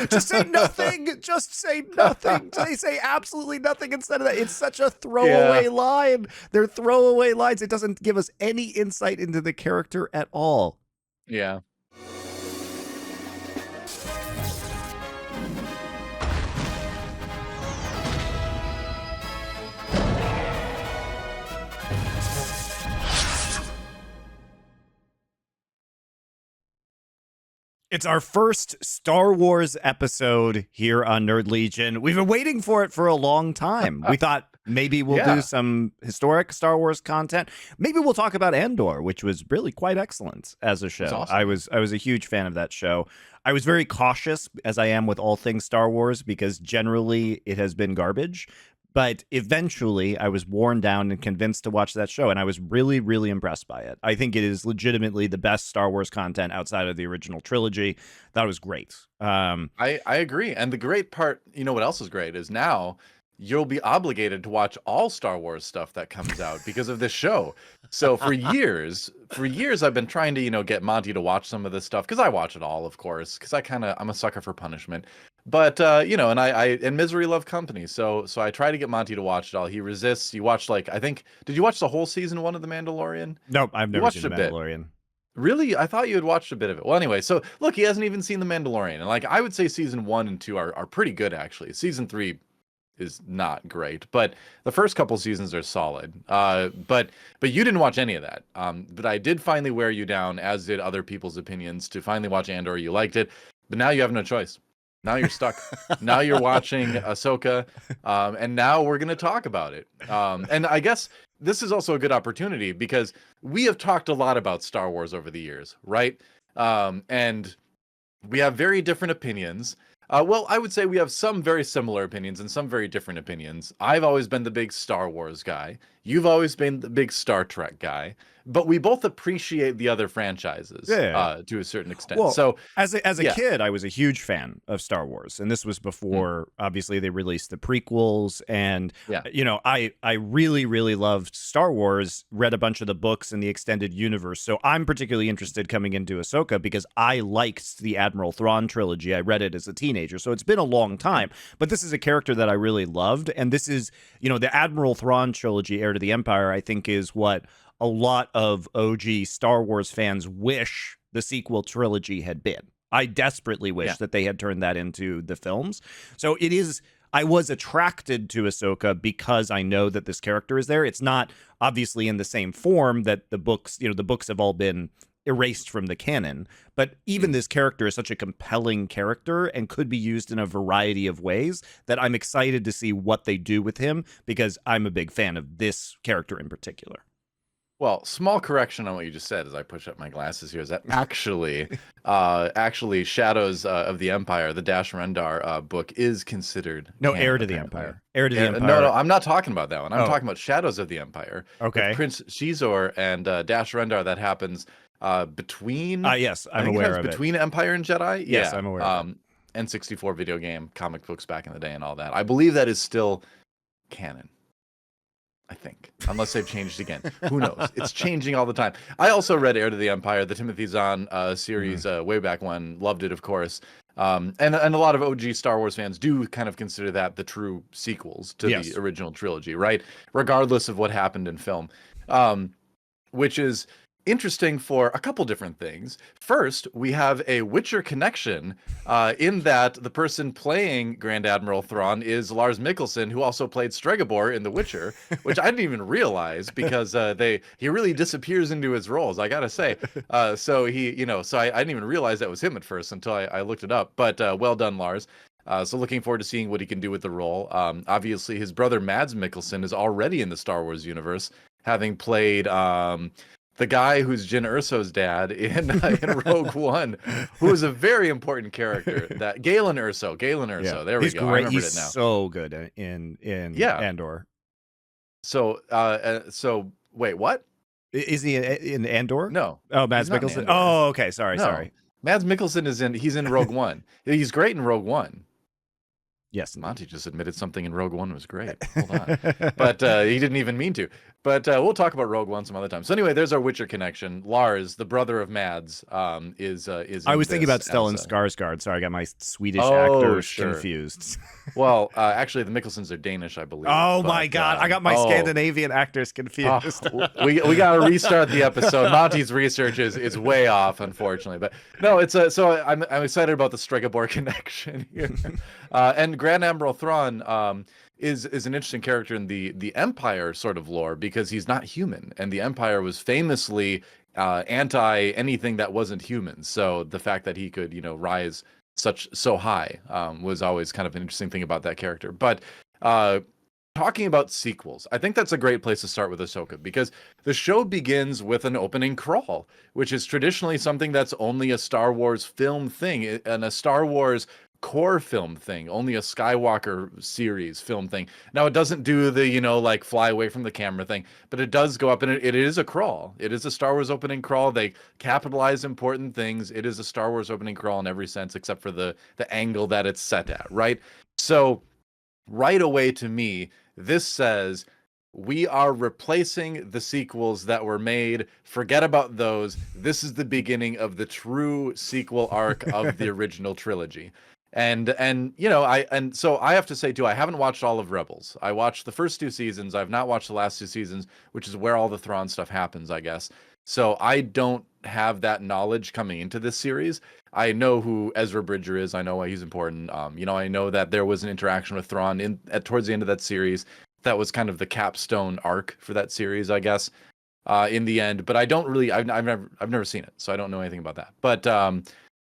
Just say nothing. Just say nothing. They say absolutely nothing instead of that. It's such a throwaway line. They're throwaway lines. It doesn't give us any insight into the character at all. Yeah. It's our first Star Wars episode here on Nerd Legion. We've been waiting for it for a long time. We thought maybe we'll do some historic Star Wars content. Maybe we'll talk about Andor, which was really quite excellent as a show. Awesome. I was a huge fan of that show. I was very cautious, as I am with all things Star Wars, because generally it has been garbage. But eventually, I was worn down and convinced to watch that show, and I was really, really impressed by it. I think it is legitimately the best Star Wars content outside of the original trilogy. That was great. I agree. And the great part, you know what else is great, is now you'll be obligated to watch all Star Wars stuff that comes out because of this show. So for years I've been trying to, get Monty to watch some of this stuff, because I watch it all, of course, because I'm a sucker for punishment. But and misery love company. So I try to get Monty to watch it all. He resists. You watched did you watch the whole season 1 of The Mandalorian? Nope, I've never seen The Mandalorian. Really? I thought you had watched a bit of it. Well, anyway, so look, he hasn't even seen The Mandalorian. And I would say season 1 and 2 are pretty good, actually. Season 3 is not great, but the first couple seasons are solid. But you didn't watch any of that. But I did finally wear you down, as did other people's opinions, to finally watch Andor. You liked it, but now you have no choice. Now you're stuck. Now you're watching Ahsoka, and now we're going to talk about it. And I guess this is also a good opportunity, because we have talked a lot about Star Wars over the years, right? And we have very different opinions. Well, I would say we have some very similar opinions and some very different opinions. I've always been the big Star Wars guy. You've always been the big Star Trek guy. But we both appreciate the other franchises to a certain extent. Well, so as a kid, I was a huge fan of Star Wars, and this was before obviously they released the prequels. And I really, really loved Star Wars. Read a bunch of the books in the extended universe. So I'm particularly interested coming into Ahsoka because I liked the Admiral Thrawn trilogy. I read it as a teenager, so it's been a long time. But this is a character that I really loved, and this is the Admiral Thrawn trilogy, Heir to the Empire. I think is what a lot of OG Star Wars fans wish the sequel trilogy had been. I desperately wish that they had turned that into the films. So I was attracted to Ahsoka because I know that this character is there. It's not obviously in the same form that the books, the books have all been erased from the canon, but even this character is such a compelling character and could be used in a variety of ways that I'm excited to see what they do with him, because I'm a big fan of this character in particular. Well, small correction on what you just said as I push up my glasses here, is that actually Shadows of the Empire, the Dash Rendar book, is considered Heir to the Empire. Heir to the Empire. No, I'm not talking about that one. I'm talking about Shadows of the Empire. Okay. Prince Shizor and Dash Rendar, that happens between... yes, I'm aware of between Empire and Jedi? Yes, I'm aware of it. N64 video game, comic books back in the day and all that. I believe that is still canon. I think, unless they've changed again. Who knows? It's changing all the time. I also read Heir to the Empire, the Timothy Zahn series way back when. Loved it, of course. And a lot of OG Star Wars fans do kind of consider that the true sequels to the original trilogy, right? Regardless of what happened in film, which is interesting for a couple different things. First, we have a Witcher connection in that the person playing Grand Admiral Thrawn is Lars Mikkelsen, who also played Stregobor in The Witcher, which I didn't even realize, because he really disappears into his roles, I gotta say. So I didn't even realize that was him at first until I looked it up. But well done, Lars. So looking forward to seeing what he can do with the role. Obviously, his brother Mads Mikkelsen is already in the Star Wars universe, having played the guy who's Jyn Erso's dad in Rogue One, who is a very important character. That Galen Erso. There we go. Great. I remembered He's it now. so good in Andor. So wait, what? Is he in Andor? No. Oh, Mads Mikkelsen. Oh, okay. Sorry. Mads Mikkelsen he's in Rogue One. He's great in Rogue One. Yes. Monty just admitted something in Rogue One was great. Hold on. But he didn't even mean to. But we'll talk about Rogue One some other time. So anyway, there's our Witcher connection. Lars, the brother of Mads, is. I was thinking about Stellan Skarsgård. Sorry, I got my Swedish actors confused. Well, actually, the Mickelsons are Danish, I believe. Oh my God, I got my Scandinavian actors confused. We got to restart the episode. Monty's research is way off, unfortunately. But no, it's so I'm excited about the Stregobor connection here. And Grand Admiral Thrawn is an interesting character in the Empire sort of lore because he's not human, and the Empire was famously anti anything that wasn't human. So the fact that he could rise so high was always kind of an interesting thing about that character. But talking about sequels, I think that's a great place to start with Ahsoka, because the show begins with an opening crawl, which is traditionally something that's only a Star Wars film thing, and a Star Wars core film thing, only a Skywalker series film thing. Now, it doesn't do the, like fly away from the camera thing, but it does go up, and it is a crawl. It is a Star Wars opening crawl. They capitalize important things. It is a Star Wars opening crawl in every sense, except for the angle that it's set at, right? So right away, to me, this says we are replacing the sequels that were made. Forget about those. This is the beginning of the true sequel arc of the original trilogy. And so I have to say too, I haven't watched all of Rebels. I watched the first 2 seasons. I've not watched the last 2 seasons, which is where all the Thrawn stuff happens, I guess. So I don't have that knowledge coming into this series. I know who Ezra Bridger is. I know why he's important. I know that there was an interaction with Thrawn towards the end of that series. That was kind of the capstone arc for that series, I guess, in the end. But I don't really, I've never seen it, so I don't know anything about that.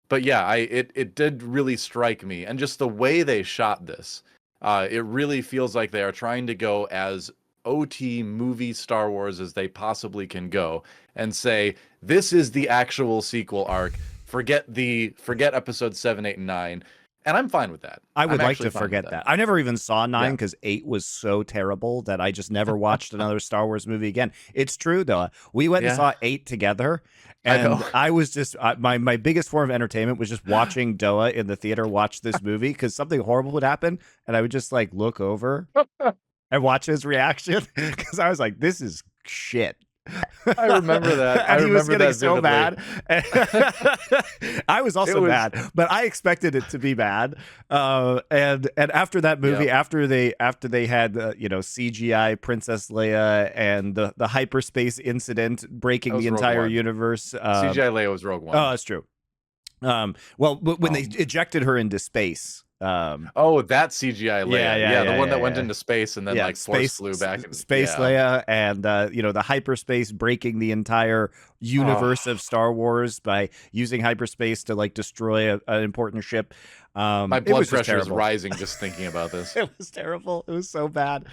But yeah, it did really strike me, and just the way they shot this, it really feels like they are trying to go as OT movie Star Wars as they possibly can go, and say this is the actual sequel arc. Forget episode 7, 8, and 9. And I'm fine with that. I would like to forget that. I never even saw 9 because 8 was so terrible that I just never watched another Star Wars movie again. It's true, though. We went and saw 8 together, and I was just my biggest form of entertainment was just watching DoA in the theater watch this movie, because something horrible would happen, and I would just like look over and watch his reaction, because I was like, "This is shit." I remember that. And he was getting so mad. I was also mad, but I expected it to be bad. And after that movie, after they had CGI Princess Leia and the hyperspace incident breaking the entire universe. CGI Leia was Rogue One. Oh, that's true. Well, when they ejected her into space. That CGI Leia, the one that went into space and then force flew back. Space Leia, and the hyperspace breaking the entire universe of Star Wars by using hyperspace to like destroy an important ship. My blood pressure is rising just thinking about this. It was terrible. It was so bad.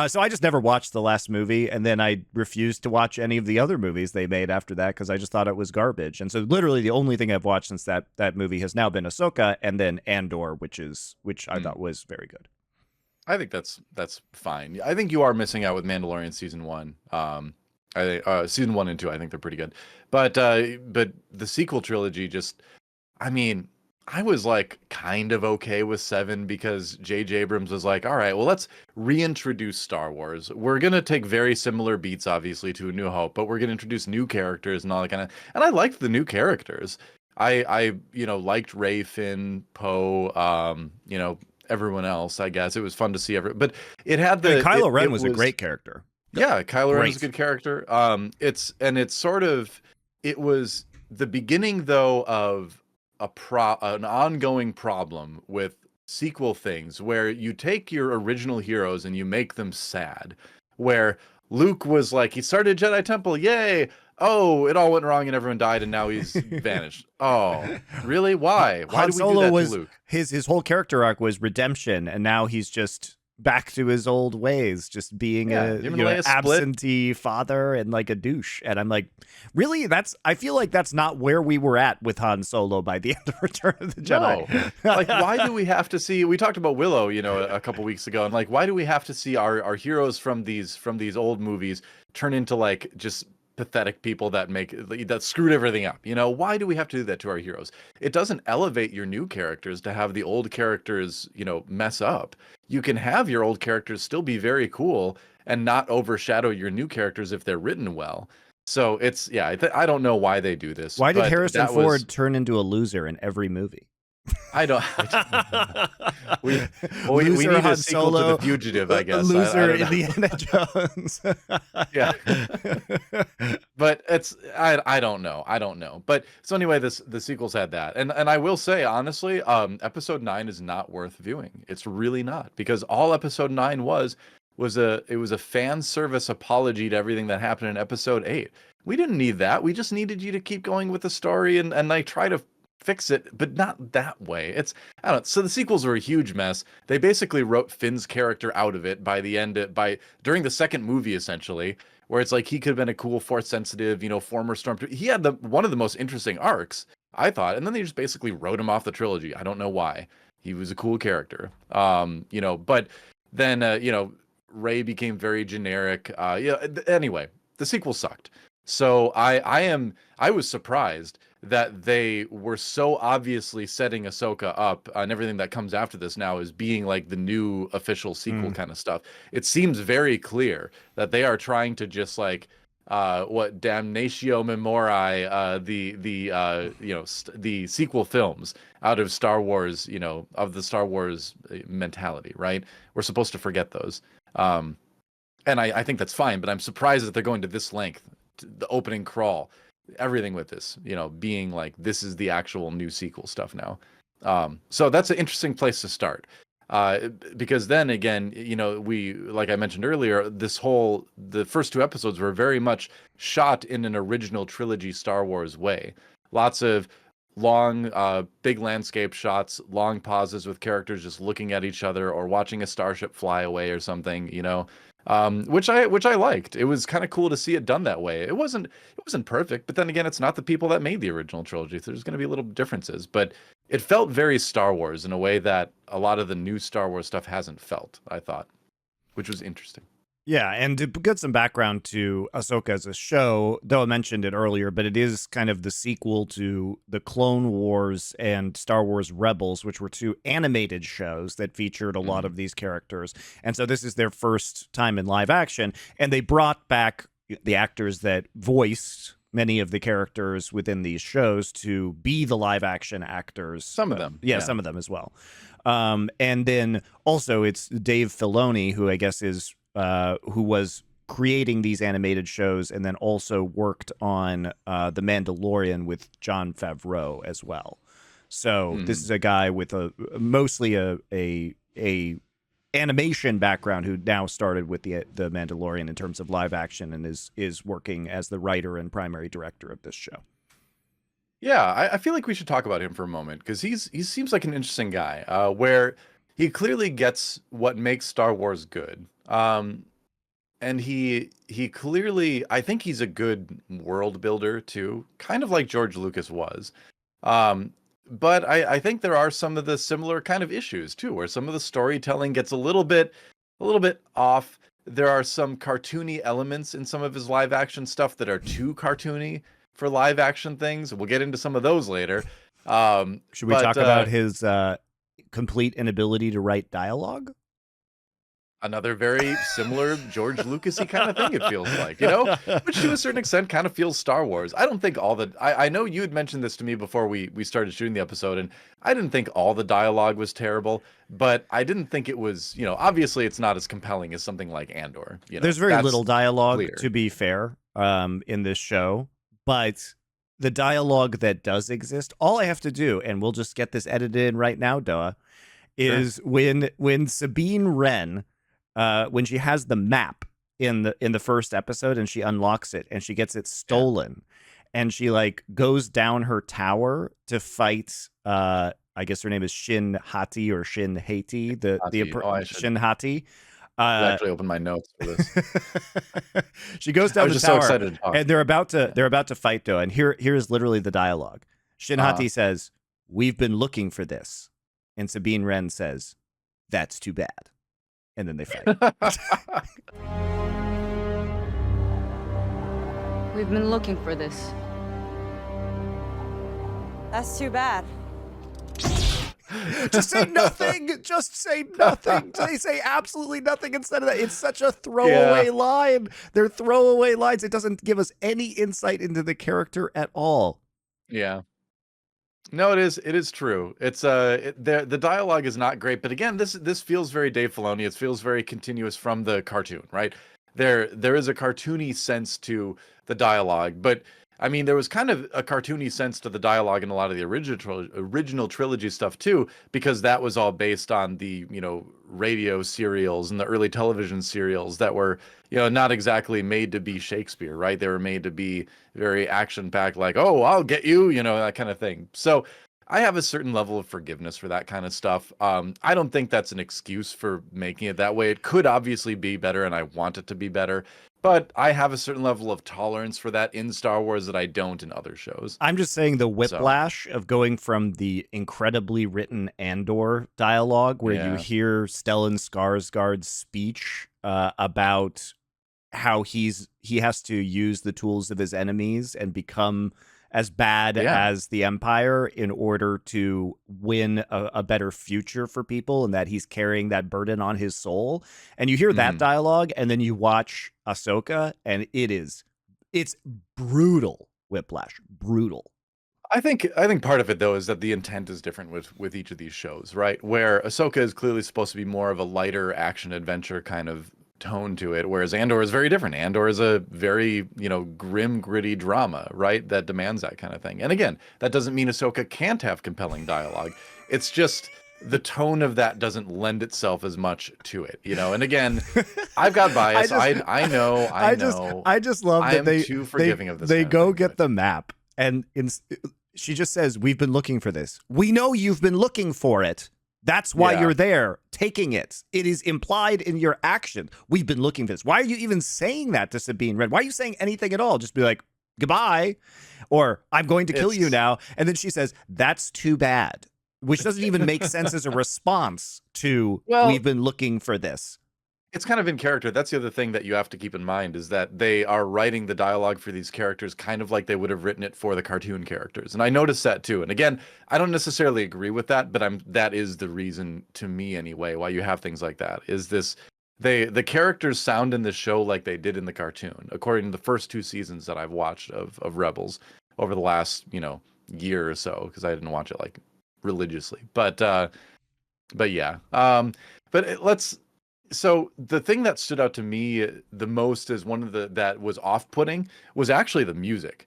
So I just never watched the last movie, and then I refused to watch any of the other movies they made after that because I just thought it was garbage. And so literally the only thing I've watched since that movie has now been Ahsoka, and then Andor, which I thought was very good. I think that's fine. I think you are missing out with Mandalorian season 1. Season 1 and 2, I think they're pretty good. But the sequel trilogy I was like kind of okay with 7 because J.J. Abrams was like, all right, well, let's reintroduce Star Wars. We're going to take very similar beats, obviously, to A New Hope, but we're going to introduce new characters and all that kind of, and I liked the new characters. I liked Rey, Finn, Poe, everyone else, I guess. It was fun to see but it had Kylo Ren was a great character. Yeah, Kylo Ren was a good character. It was the beginning though of an ongoing problem with sequel things where you take your original heroes and you make them sad, where Luke was like, he started Jedi Temple, yay, oh, it all went wrong and everyone died and now he's vanished. Oh, really? Why did we do that to Luke? His whole character arc was redemption, and now he's just back to his old ways, just being absentee father and like a douche. And I'm like, really? I feel like that's not where we were at with Han Solo by the end of Return of the Jedi. No. Like, why do we have to see? We talked about Willow, a couple weeks ago, and like, why do we have to see our heroes from these old movies turn into like just pathetic people that screwed everything up? Why do we have to do that to our heroes? It doesn't elevate your new characters to have the old characters mess up. You can have your old characters still be very cool and not overshadow your new characters if they're written well. So it's, yeah, I don't know why they do this. Why did but Harrison Ford turn into a loser in every movie? I don't know. We Loser need Han a sequel Solo, to The Fugitive, I guess. Loser I don't know. Indiana Jones. Yeah. But it's I don't know. But so anyway, the sequels had that. And I will say, honestly, episode 9 is not worth viewing. It's really not, because all episode 9 was a fan service apology to everything that happened in episode 8. We didn't need that. We just needed you to keep going with the story and like try to fix it, but not that way. I don't know. So the sequels were a huge mess. They basically wrote Finn's character out of it by the end, during the second movie, essentially, where it's like he could have been a cool, force sensitive, former stormtrooper. He had one of the most interesting arcs, I thought, and then they just basically wrote him off the trilogy. I don't know why. He was a cool character, but then Rey became very generic. Anyway, the sequel sucked. So I was surprised that they were so obviously setting Ahsoka up, and everything that comes after this now is being like the new official sequel kind of stuff. It seems very clear that they are trying to just like what damnatio memoriae, the sequel films out of Star Wars, of the Star Wars mentality, right? We're supposed to forget those. And I think that's fine, but I'm surprised that they're going to this length, the opening crawl, everything with this, being like, this is the actual new sequel stuff now. So that's an interesting place to start. Because then again, we, like I mentioned earlier, the first 2 episodes were very much shot in an original trilogy Star Wars way. Lots of long, big landscape shots, long pauses with characters just looking at each other or watching a starship fly away or something, which I liked. It was kind of cool to see it done that way. It wasn't perfect, but then again, it's not the people that made the original trilogy, so there's going to be little differences. But it felt very Star Wars in a way that a lot of the new Star Wars stuff hasn't felt, I thought, which was interesting. Yeah, and to get some background to Ahsoka as a show, DoA mentioned it earlier, but it is kind of the sequel to the Clone Wars and Star Wars Rebels, which were 2 animated shows that featured a lot of these characters. And so this is their first time in live action, and they brought back the actors that voiced many of the characters within these shows to be the live action actors. Some of them. Yeah, some of them as well. And then also it's Dave Filoni, who I guess is who was creating these animated shows and then also worked on The Mandalorian with Jon Favreau as well. So this is a guy with mostly a animation background who now started with the Mandalorian in terms of live action and is working as the writer and primary director of this show. Yeah, I feel like we should talk about him for a moment, because he seems like an interesting guy, where he clearly gets what makes Star Wars good. And he clearly, I think he's a good world builder too, kind of like George Lucas was. But I think there are some of the similar kind of issues too, where some of the storytelling gets a little bit off. There are some cartoony elements in some of his live action stuff that are too cartoony for live action things. We'll get into some of those later. Should we talk about his complete inability to write dialogue? Another very similar George Lucas-y kind of thing, it feels like, which to a certain extent kind of feels Star Wars. I don't think I know you had mentioned this to me before we started shooting the episode, and I didn't think all the dialogue was terrible, but I didn't think it was, obviously it's not as compelling as something like Andor. There's very little dialogue, to be fair, in this show, but the dialogue that does exist, all I have to do, and we'll just get this edited in right now, DoA, is when Sabine Wren, when she has the map in the first episode and she unlocks it and she gets it stolen and she like goes down her tower to fight I guess her name is Shin Hati or Shin Hati, Shin Hati. I actually opened my notes for this. She goes down the tower, so excited to talk. And they're about to fight though, and here's literally the dialogue. Shin Hati says, "We've been looking for this," and Sabine Wren says, "That's too bad." And then they fight. We've been looking for this. That's too bad. Just say nothing. Just say nothing. They say absolutely nothing instead of that. It's such a throwaway line. They're throwaway lines. It doesn't give us any insight into the character at all. Yeah. No, it is. It is true. It's the dialogue is not great, but again, this feels very Dave Filoni. It feels very continuous from the cartoon, right? There is a cartoony sense to the dialogue, but I mean, there was kind of a cartoony sense to the dialogue in a lot of the original trilogy stuff too, because that was all based on the, radio serials and the early television serials that were, not exactly made to be Shakespeare, right? They were made to be very action-packed, like, oh, I'll get you, that kind of thing. So I have a certain level of forgiveness for that kind of stuff. I don't think that's an excuse for making it that way. It could obviously be better, and I want it to be better. But I have a certain level of tolerance for that in Star Wars that I don't in other shows. I'm just saying the whiplash of going from the incredibly written Andor dialogue where you hear Stellan Skarsgård's speech about how he has to use the tools of his enemies and become as bad as the Empire in order to win a better future for people, and that he's carrying that burden on his soul. And you hear that dialogue, and then you watch Ahsoka, and it's brutal whiplash, brutal. I think part of it though is that the intent is different with each of these shows, right? Where Ahsoka is clearly supposed to be more of a lighter action adventure kind of tone to it, whereas Andor is very different. Andor is a very, grim, gritty drama, right? That demands that kind of thing. And again, that doesn't mean Ahsoka can't have compelling dialogue. It's just the tone of that doesn't lend itself as much to it, And again, I've got bias. I know. I just love that I'm too forgiving of this. They go get the map, and she just says, "We've been looking for this. We know you've been looking for it. That's why you're there, taking it. It is implied in your action. We've been looking for this." Why are you even saying that to Sabine Wren? Why are you saying anything at all? Just be like, goodbye, or I'm going to kill you now. And then she says, "That's too bad," which doesn't even make sense as a response to, we've been looking for this. It's kind of in character. That's the other thing that you have to keep in mind, is that they are writing the dialogue for these characters kind of like they would have written it for the cartoon characters. And I noticed that too. And again, I don't necessarily agree with that, but that is the reason, to me anyway, why you have things like that. Is the characters sound in the show like they did in the cartoon, according to the first 2 seasons that I've watched of Rebels over the last, year or so, because I didn't watch it like religiously. But yeah. So the thing that stood out to me the most as one of that was off-putting was actually the music.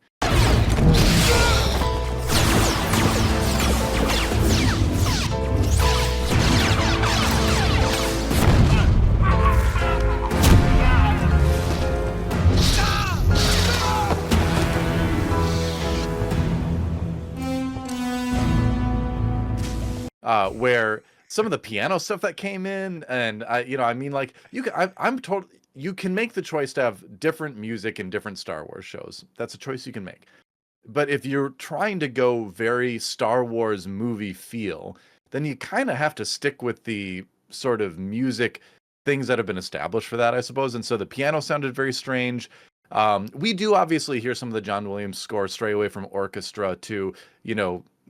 Where some of the piano stuff that came in, and you can make the choice to have different music in different Star Wars shows. That's a choice you can make. But if you're trying to go very Star Wars movie feel, then you kind of have to stick with the sort of music things that have been established for that, I suppose. And so the piano sounded very strange. We do obviously hear some of the John Williams score stray away from orchestra to,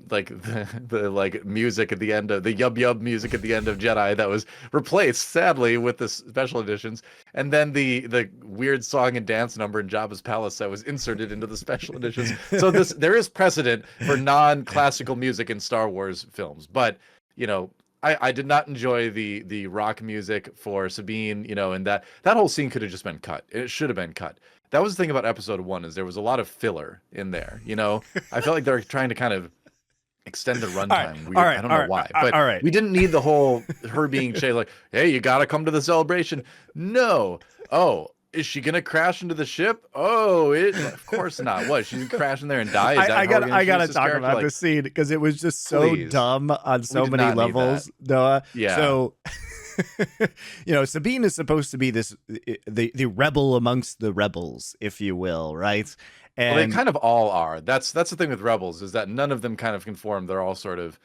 like the like music at the end of the yub music at the end of Jedi that was replaced sadly with the special editions, and then the weird song and dance number in Jabba's palace that was inserted into the special editions. So there is precedent for non-classical music in Star Wars films, but I did not enjoy the rock music for Sabine, and that whole scene could have just been cut. It should have been cut. That was the thing about episode 1, is there was a lot of filler in there. I felt like they were trying to kind of extend the runtime. I don't know why, but we didn't need the whole her being chased like, hey, you gotta come to the celebration. No. Oh, is she gonna crash into the ship? Oh, of course not. What? She's gonna crash in there and die? I gotta talk about this scene because it was just so dumb on so many levels, DoA. Yeah. So Sabine is supposed to be the rebel amongst the rebels, if you will, right? And they kind of all are. That's the thing with Rebels, is that none of them kind of conform. They're all sort of,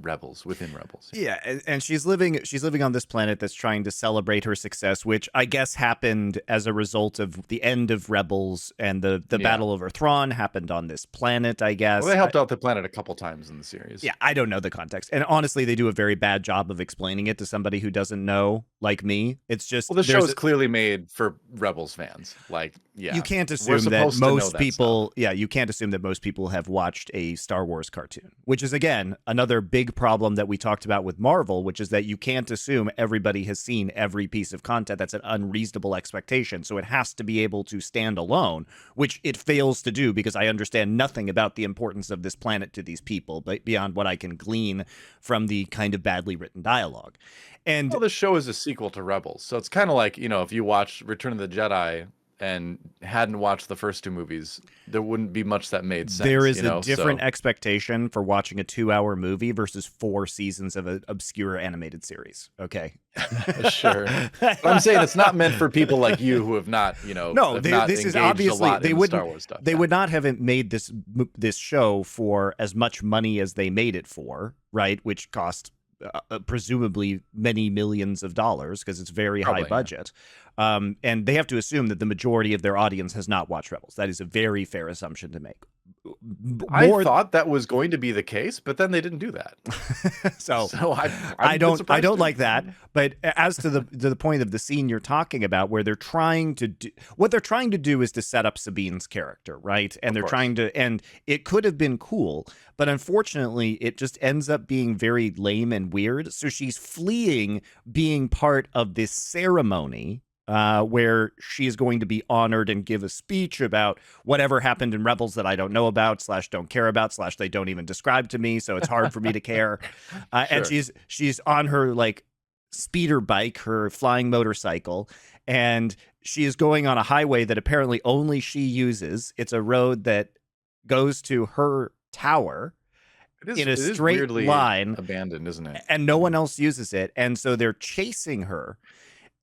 Rebels, within Rebels. Yeah, and she's living on this planet that's trying to celebrate her success, which I guess happened as a result of the end of Rebels, and the battle over Thrawn happened on this planet, I guess. Well, they helped out the planet a couple times in the series. Yeah, I don't know the context. And honestly, they do a very bad job of explaining it to somebody who doesn't know, like me. It's just... Well, the show is clearly made for Rebels fans. Like, yeah. You can't assume that most people... Yeah, you can't assume that most people have watched a Star Wars cartoon, which is, again, another big problem that we talked about with Marvel, which is that you can't assume everybody has seen every piece of content. That's an unreasonable expectation. So it has to be able to stand alone, which it fails to do because I understand nothing about the importance of this planet to these people, but beyond what I can glean from the kind of badly written dialogue. And well, the show is a sequel to Rebels. So it's kind of like, if you watch Return of the Jedi and hadn't watched the first two movies, there wouldn't be much that made sense. There is a different expectation for watching a 2-hour movie versus 4 seasons of an obscure animated series. Okay. Sure. But I'm saying it's not meant for people like you who have not, No, this is obviously, they wouldn't, Star Wars stuff. They would not have made this show for as much money as they made it for, right? Which cost presumably many millions of dollars because it's very high budget. And they have to assume that the majority of their audience has not watched Rebels. That is a very fair assumption to make. I thought that was going to be the case, but then they didn't do that. so I don't like that. But as to the point of the scene you're talking about, where they're trying to do what they're trying to do is to set up Sabine's character, right? And they're trying to, and it could have been cool, but unfortunately, it just ends up being very lame and weird. So she's fleeing being part of this ceremony. Where she is going to be honored and give a speech about whatever happened in Rebels that I don't know about / don't care about / they don't even describe to me, so it's hard for me to care. Sure. And she's on her like speeder bike, her flying motorcycle, and she is going on a highway that apparently only she uses. It's a road that goes to her tower. In a straight line, abandoned, isn't it? And no one else uses it, and so they're chasing her.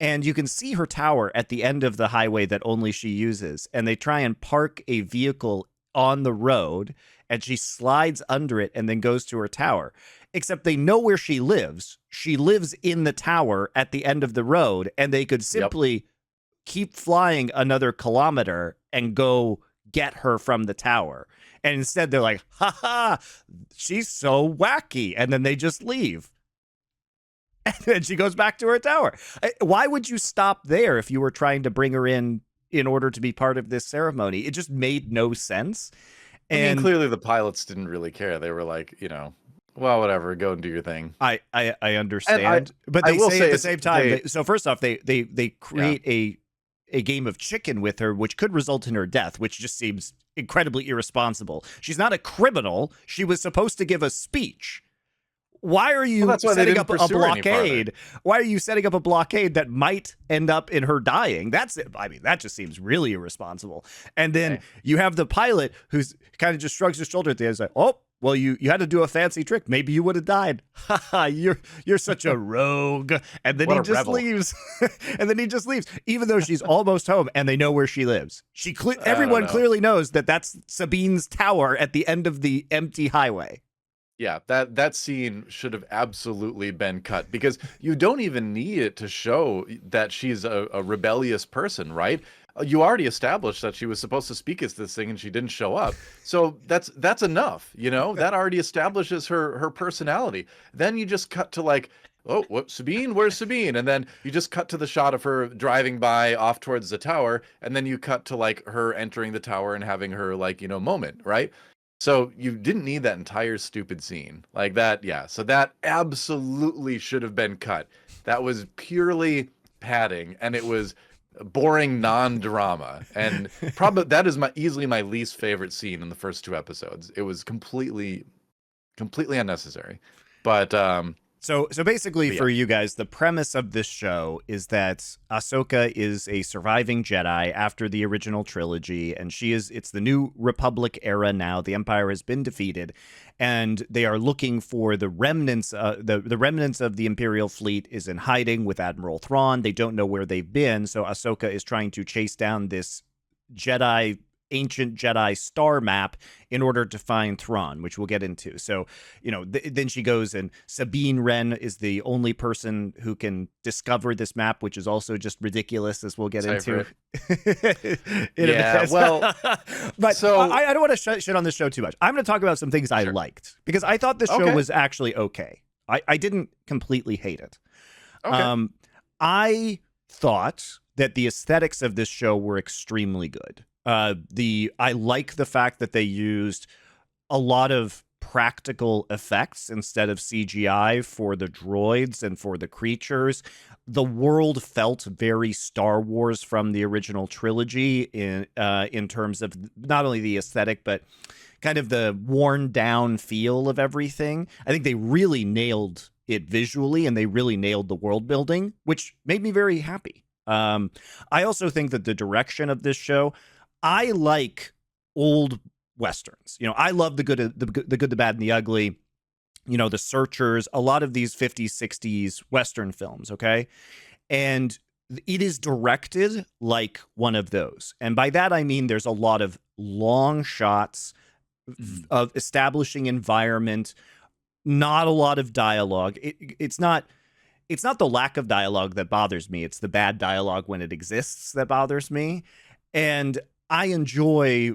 And you can see her tower at the end of the highway that only she uses. And they try and park a vehicle on the road, and she slides under it and then goes to her tower. Except they know where she lives. She lives in the tower at the end of the road, and they could simply keep flying another kilometer and go get her from the tower. And instead they're like, ha ha, she's so wacky. And then they just leave. And then she goes back to her tower. Why would you stop there if you were trying to bring her in order to be part of this ceremony? It just made no sense. And I mean, clearly the pilots didn't really care. They were like, well, whatever, go and do your thing. I understand. But they say at the same time, so first off, they create a game of chicken with her, which could result in her death, which just seems incredibly irresponsible. She's not a criminal. She was supposed to give a speech. Why are you setting up a blockade? Why are you setting up a blockade that might end up in her dying? That just seems really irresponsible. And then you have the pilot who's kind of just shrugs his shoulder at the end and says, oh, well, you had to do a fancy trick. Maybe you would have died. You're such a rogue. And then he just leaves. And then he just leaves, even though she's almost home and they know where she lives. Everyone clearly knows that that's Sabine's tower at the end of the empty highway. Yeah, that scene should have absolutely been cut because you don't even need it to show that she's a rebellious person, right? You already established that she was supposed to speak as this thing and she didn't show up. So that's enough, That already establishes her personality. Then you just cut to like, oh, what, Sabine? Where's Sabine? And then you just cut to the shot of her driving by off towards the tower, and then you cut to like her entering the tower and having her like, moment, right? So you didn't need that entire stupid scene like that. Yeah. So that absolutely should have been cut. That was purely padding, and it was boring non-drama. And probably that is easily my least favorite scene in the first 2 episodes. It was completely unnecessary. But So basically, for you guys, the premise of this show is that Ahsoka is a surviving Jedi after the original trilogy, and it's the New Republic era now. The Empire has been defeated, and they are looking for the remnants. The remnants of the Imperial fleet is in hiding with Admiral Thrawn. They don't know where they've been, so Ahsoka is trying to chase down this Jedi ancient Jedi star map in order to find Thrawn, which we'll get into. So, then she goes, and Sabine Wren is the only person who can discover this map, which is also just ridiculous, as we'll get into. Yeah, well, but so I don't want to shit on this show too much. I'm going to talk about some things I liked, because I thought the show was actually okay. I didn't completely hate it. Okay. I thought that the aesthetics of this show were extremely good. I like the fact that they used a lot of practical effects instead of CGI for the droids and for the creatures. The world felt very Star Wars from the original trilogy in terms of not only the aesthetic, but kind of the worn down feel of everything. I think they really nailed it visually, and they really nailed the world building, which made me very happy. I also think that the direction of this show, I like old Westerns. I love the good, the bad, and the ugly. The Searchers, a lot of these 50s, 60s Western films, okay? And it is directed like one of those. And by that, I mean there's a lot of long shots of establishing environment, not a lot of dialogue. It's not the lack of dialogue that bothers me. It's the bad dialogue when it exists that bothers me. And I enjoy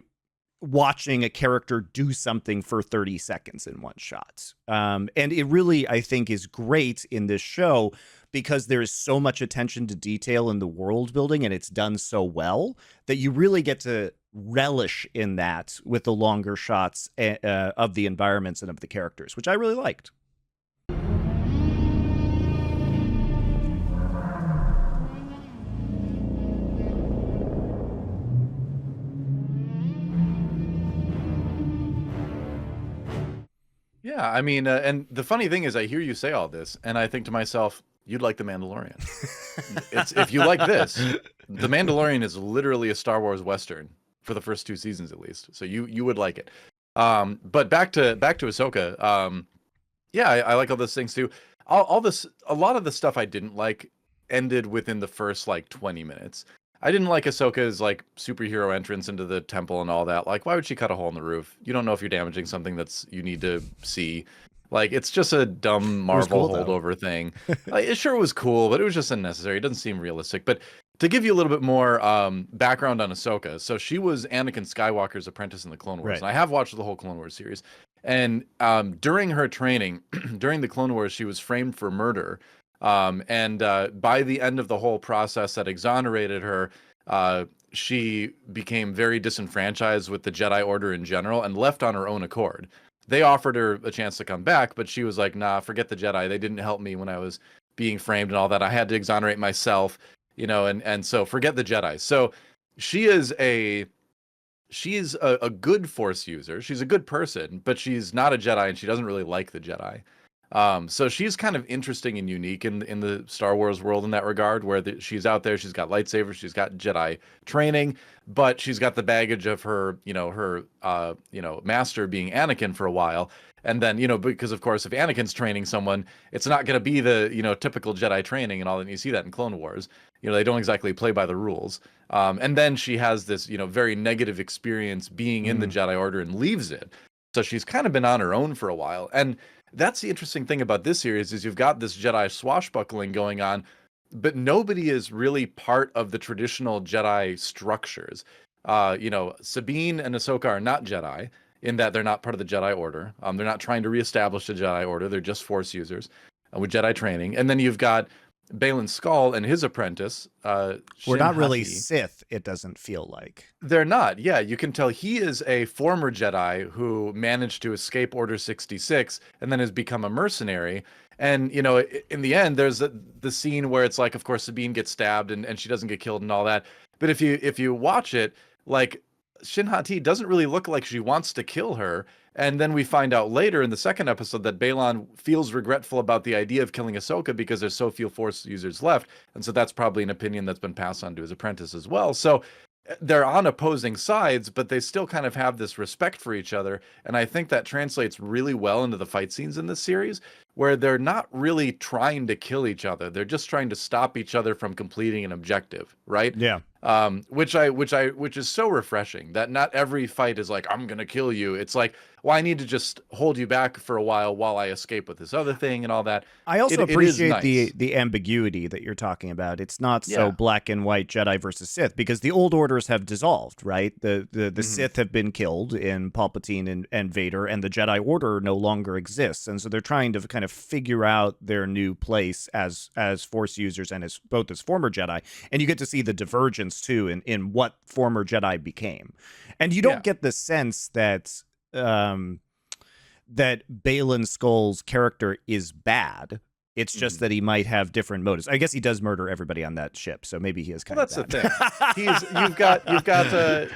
watching a character do something for 30 seconds in one shot. And it really, I think, is great in this show because there is so much attention to detail in the world building, and it's done so well that you really get to relish in that with the longer shots of the environments and of the characters, which I really liked. Yeah, I mean, and the funny thing is, I hear you say all this, and I think to myself, you'd like The Mandalorian. If you like this, The Mandalorian is literally a Star Wars Western for the first 2 seasons, at least. So you would like it. But back to Ahsoka. Yeah, I like all those things too. All this, a lot of the stuff I didn't like ended within the first 20 minutes. I didn't like Ahsoka's superhero entrance into the temple and all that. Why would she cut a hole in the roof? You don't know if you're damaging something you need to see. It's just a dumb Marvel holdover thing. It sure was cool, but it was just unnecessary. It doesn't seem realistic. But to give you a little bit more background on Ahsoka, so she was Anakin Skywalker's apprentice in the Clone Wars. Right. And I have watched the whole Clone Wars series. And during her training, during the Clone Wars, she was framed for murder. And by the end of the whole process that exonerated her, she became very disenfranchised with the Jedi Order in general and left on her own accord. They offered her a chance to come back, but she was like, nah, forget the Jedi. They didn't help me when I was being framed and all that. I had to exonerate myself, and so forget the Jedi. So she's a good Force user. She's a good person, but she's not a Jedi, and she doesn't really like the Jedi. So she's kind of interesting and unique in the Star Wars world in that regard, where she's out there, she's got lightsabers, she's got Jedi training, but she's got the baggage of her master being Anakin for a while. And then, because of course, if Anakin's training someone, it's not going to be the, typical Jedi training and all that. And you see that in Clone Wars. They don't exactly play by the rules. And then she has this, very negative experience being in the Jedi Order and leaves it. So she's kind of been on her own for a while. And that's the interesting thing about this series is you've got this Jedi swashbuckling going on, but nobody is really part of the traditional Jedi structures. Sabine and Ahsoka are not Jedi in that they're not part of the Jedi Order. They're not trying to reestablish the Jedi Order. They're just Force users with Jedi training. And then you've got Baylan Skoll and his apprentice. We're not really Sith, it doesn't feel like. They're not. Yeah, you can tell he is a former Jedi who managed to escape Order 66 and then has become a mercenary. And, in the end, there's the scene where it's of course, Sabine gets stabbed and she doesn't get killed and all that. But if you watch it, Shin Hati doesn't really look like she wants to kill her. And then we find out later in the second episode that Baylan feels regretful about the idea of killing Ahsoka because there's so few Force users left. And so that's probably an opinion that's been passed on to his apprentice as well. So they're on opposing sides, but they still kind of have this respect for each other. And I think that translates really well into the fight scenes in this series, where they're not really trying to kill each other. They're just trying to stop each other from completing an objective, right? Yeah. Which is so refreshing that not every fight is like, I'm gonna kill you. It's like, well, I need to just hold you back for a while I escape with this other thing and all that. I also It is appreciate nice. the ambiguity that you're talking about. It's not so Yeah. black and white Jedi versus Sith, because the old orders have dissolved, right? The Sith have been killed in Palpatine and Vader, and the Jedi Order no longer exists. And so they're trying to kind of figure out their new place as Force users and as both as former Jedi. And you get to see the divergence too in what former Jedi became. And you don't get the sense that that Baylan Skoll's character is bad. It's just that he might have different motives. I guess he does murder everybody on that ship, so maybe he is kind of bad. That's the thing. You've got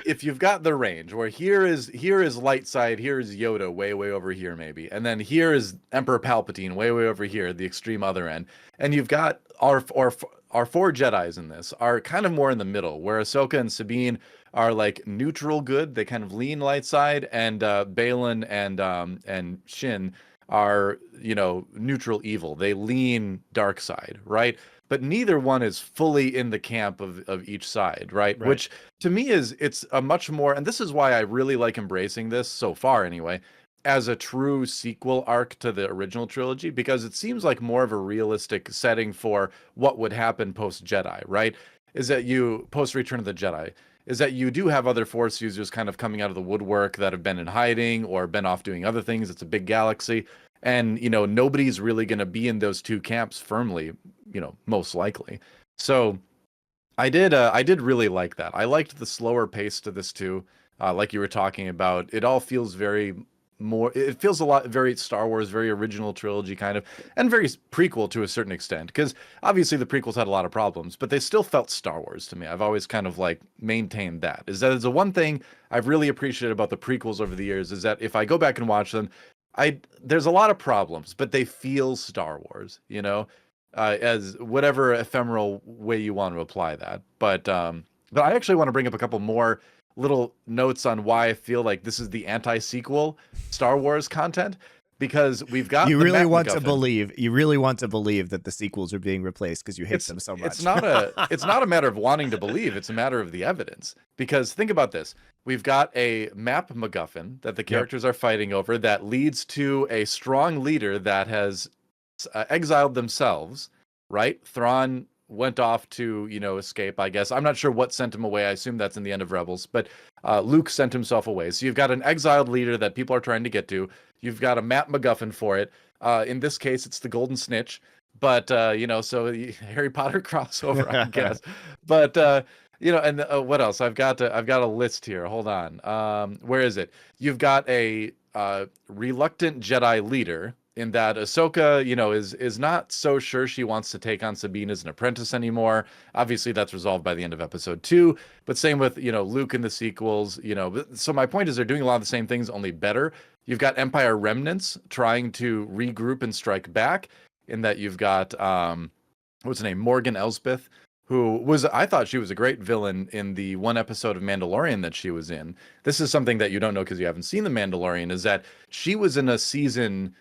if you've got the range where here is light side, here is Yoda way over here maybe, and then here is Emperor Palpatine way over here, the extreme other end, and you've got our four Jedis in this are kind of more in the middle, where Ahsoka and Sabine are like neutral good. They kind of lean light side, and Baylan and Shin are, you know, neutral evil. They lean dark side, right? But neither one is fully in the camp of each side, right? Which to me it's a much more, and this is why I really like embracing this so far anyway, as a true sequel arc to the original trilogy, because it seems like more of a realistic setting for what would happen post Jedi, right? Is that you post Return of the Jedi, is that you do have other Force users kind of coming out of the woodwork that have been in hiding or been off doing other things. It's a big galaxy. And, you know, nobody's really going to be in those two camps firmly, you know, most likely. So I did really like that. I liked the slower pace to this too. Like you were talking about, it all feels it feels a lot very Star Wars, very original trilogy kind of, and very prequel to a certain extent, because obviously the prequels had a lot of problems, but they still felt Star Wars to me. I've always kind of like maintained that is the one thing I've really appreciated about the prequels over the years, is that if I go back and watch them, there's a lot of problems, but they feel Star Wars, you know, as whatever ephemeral way you want to apply that. But I actually want to bring up a couple more little notes on why I feel like this is the anti-sequel Star Wars content, because we've got you really want to believe that the sequels are being replaced because you hate them so much. It's not a matter of wanting to believe, it's a matter of the evidence. Because think about this. We've got a map MacGuffin that the characters are fighting over that leads to a strong leader that has exiled themselves, right? Thrawn went off to, you know, escape, I guess. I'm not sure what sent him away. I assume that's in the end of Rebels, but Luke sent himself away. So you've got an exiled leader that people are trying to get to. You've got a map MacGuffin for it. In this case, it's the Golden Snitch, but you know, so Harry Potter crossover, I guess. But you know, and what else? I've got a list here. Hold on. Where is it? You've got a reluctant Jedi leader, in that Ahsoka, you know, is not so sure she wants to take on Sabine as an apprentice anymore. Obviously, that's resolved by the end of episode 2. But same with, you know, Luke in the sequels, you know. So my point is they're doing a lot of the same things, only better. You've got Empire remnants trying to regroup and strike back, in that you've got, what's her name? Morgan Elsbeth, who I thought she was a great villain in the one episode of Mandalorian that she was in. This is something that you don't know because you haven't seen The Mandalorian, is that she was in a season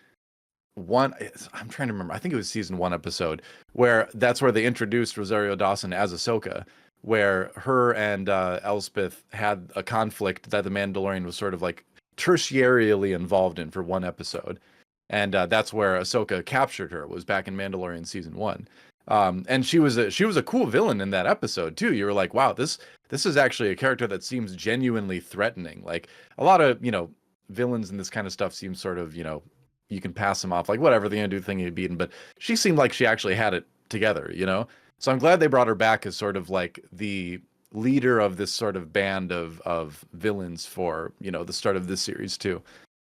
1, I'm trying to remember, I think it was season 1 episode, where that's where they introduced Rosario Dawson as Ahsoka, where her and Elspeth had a conflict that the Mandalorian was sort of like tertiarily involved in for one episode. And that's where Ahsoka captured her, was back in Mandalorian season 1. And she was a cool villain in that episode too. You were like, wow, this is actually a character that seems genuinely threatening. Like a lot of, you know, villains in this kind of stuff seem sort of, you know, you can pass them off like whatever, they're gonna do the thing, you'd beaten. But she seemed like she actually had it together, you know. So I'm glad they brought her back as sort of like the leader of this sort of band of villains for, you know, the start of this series too.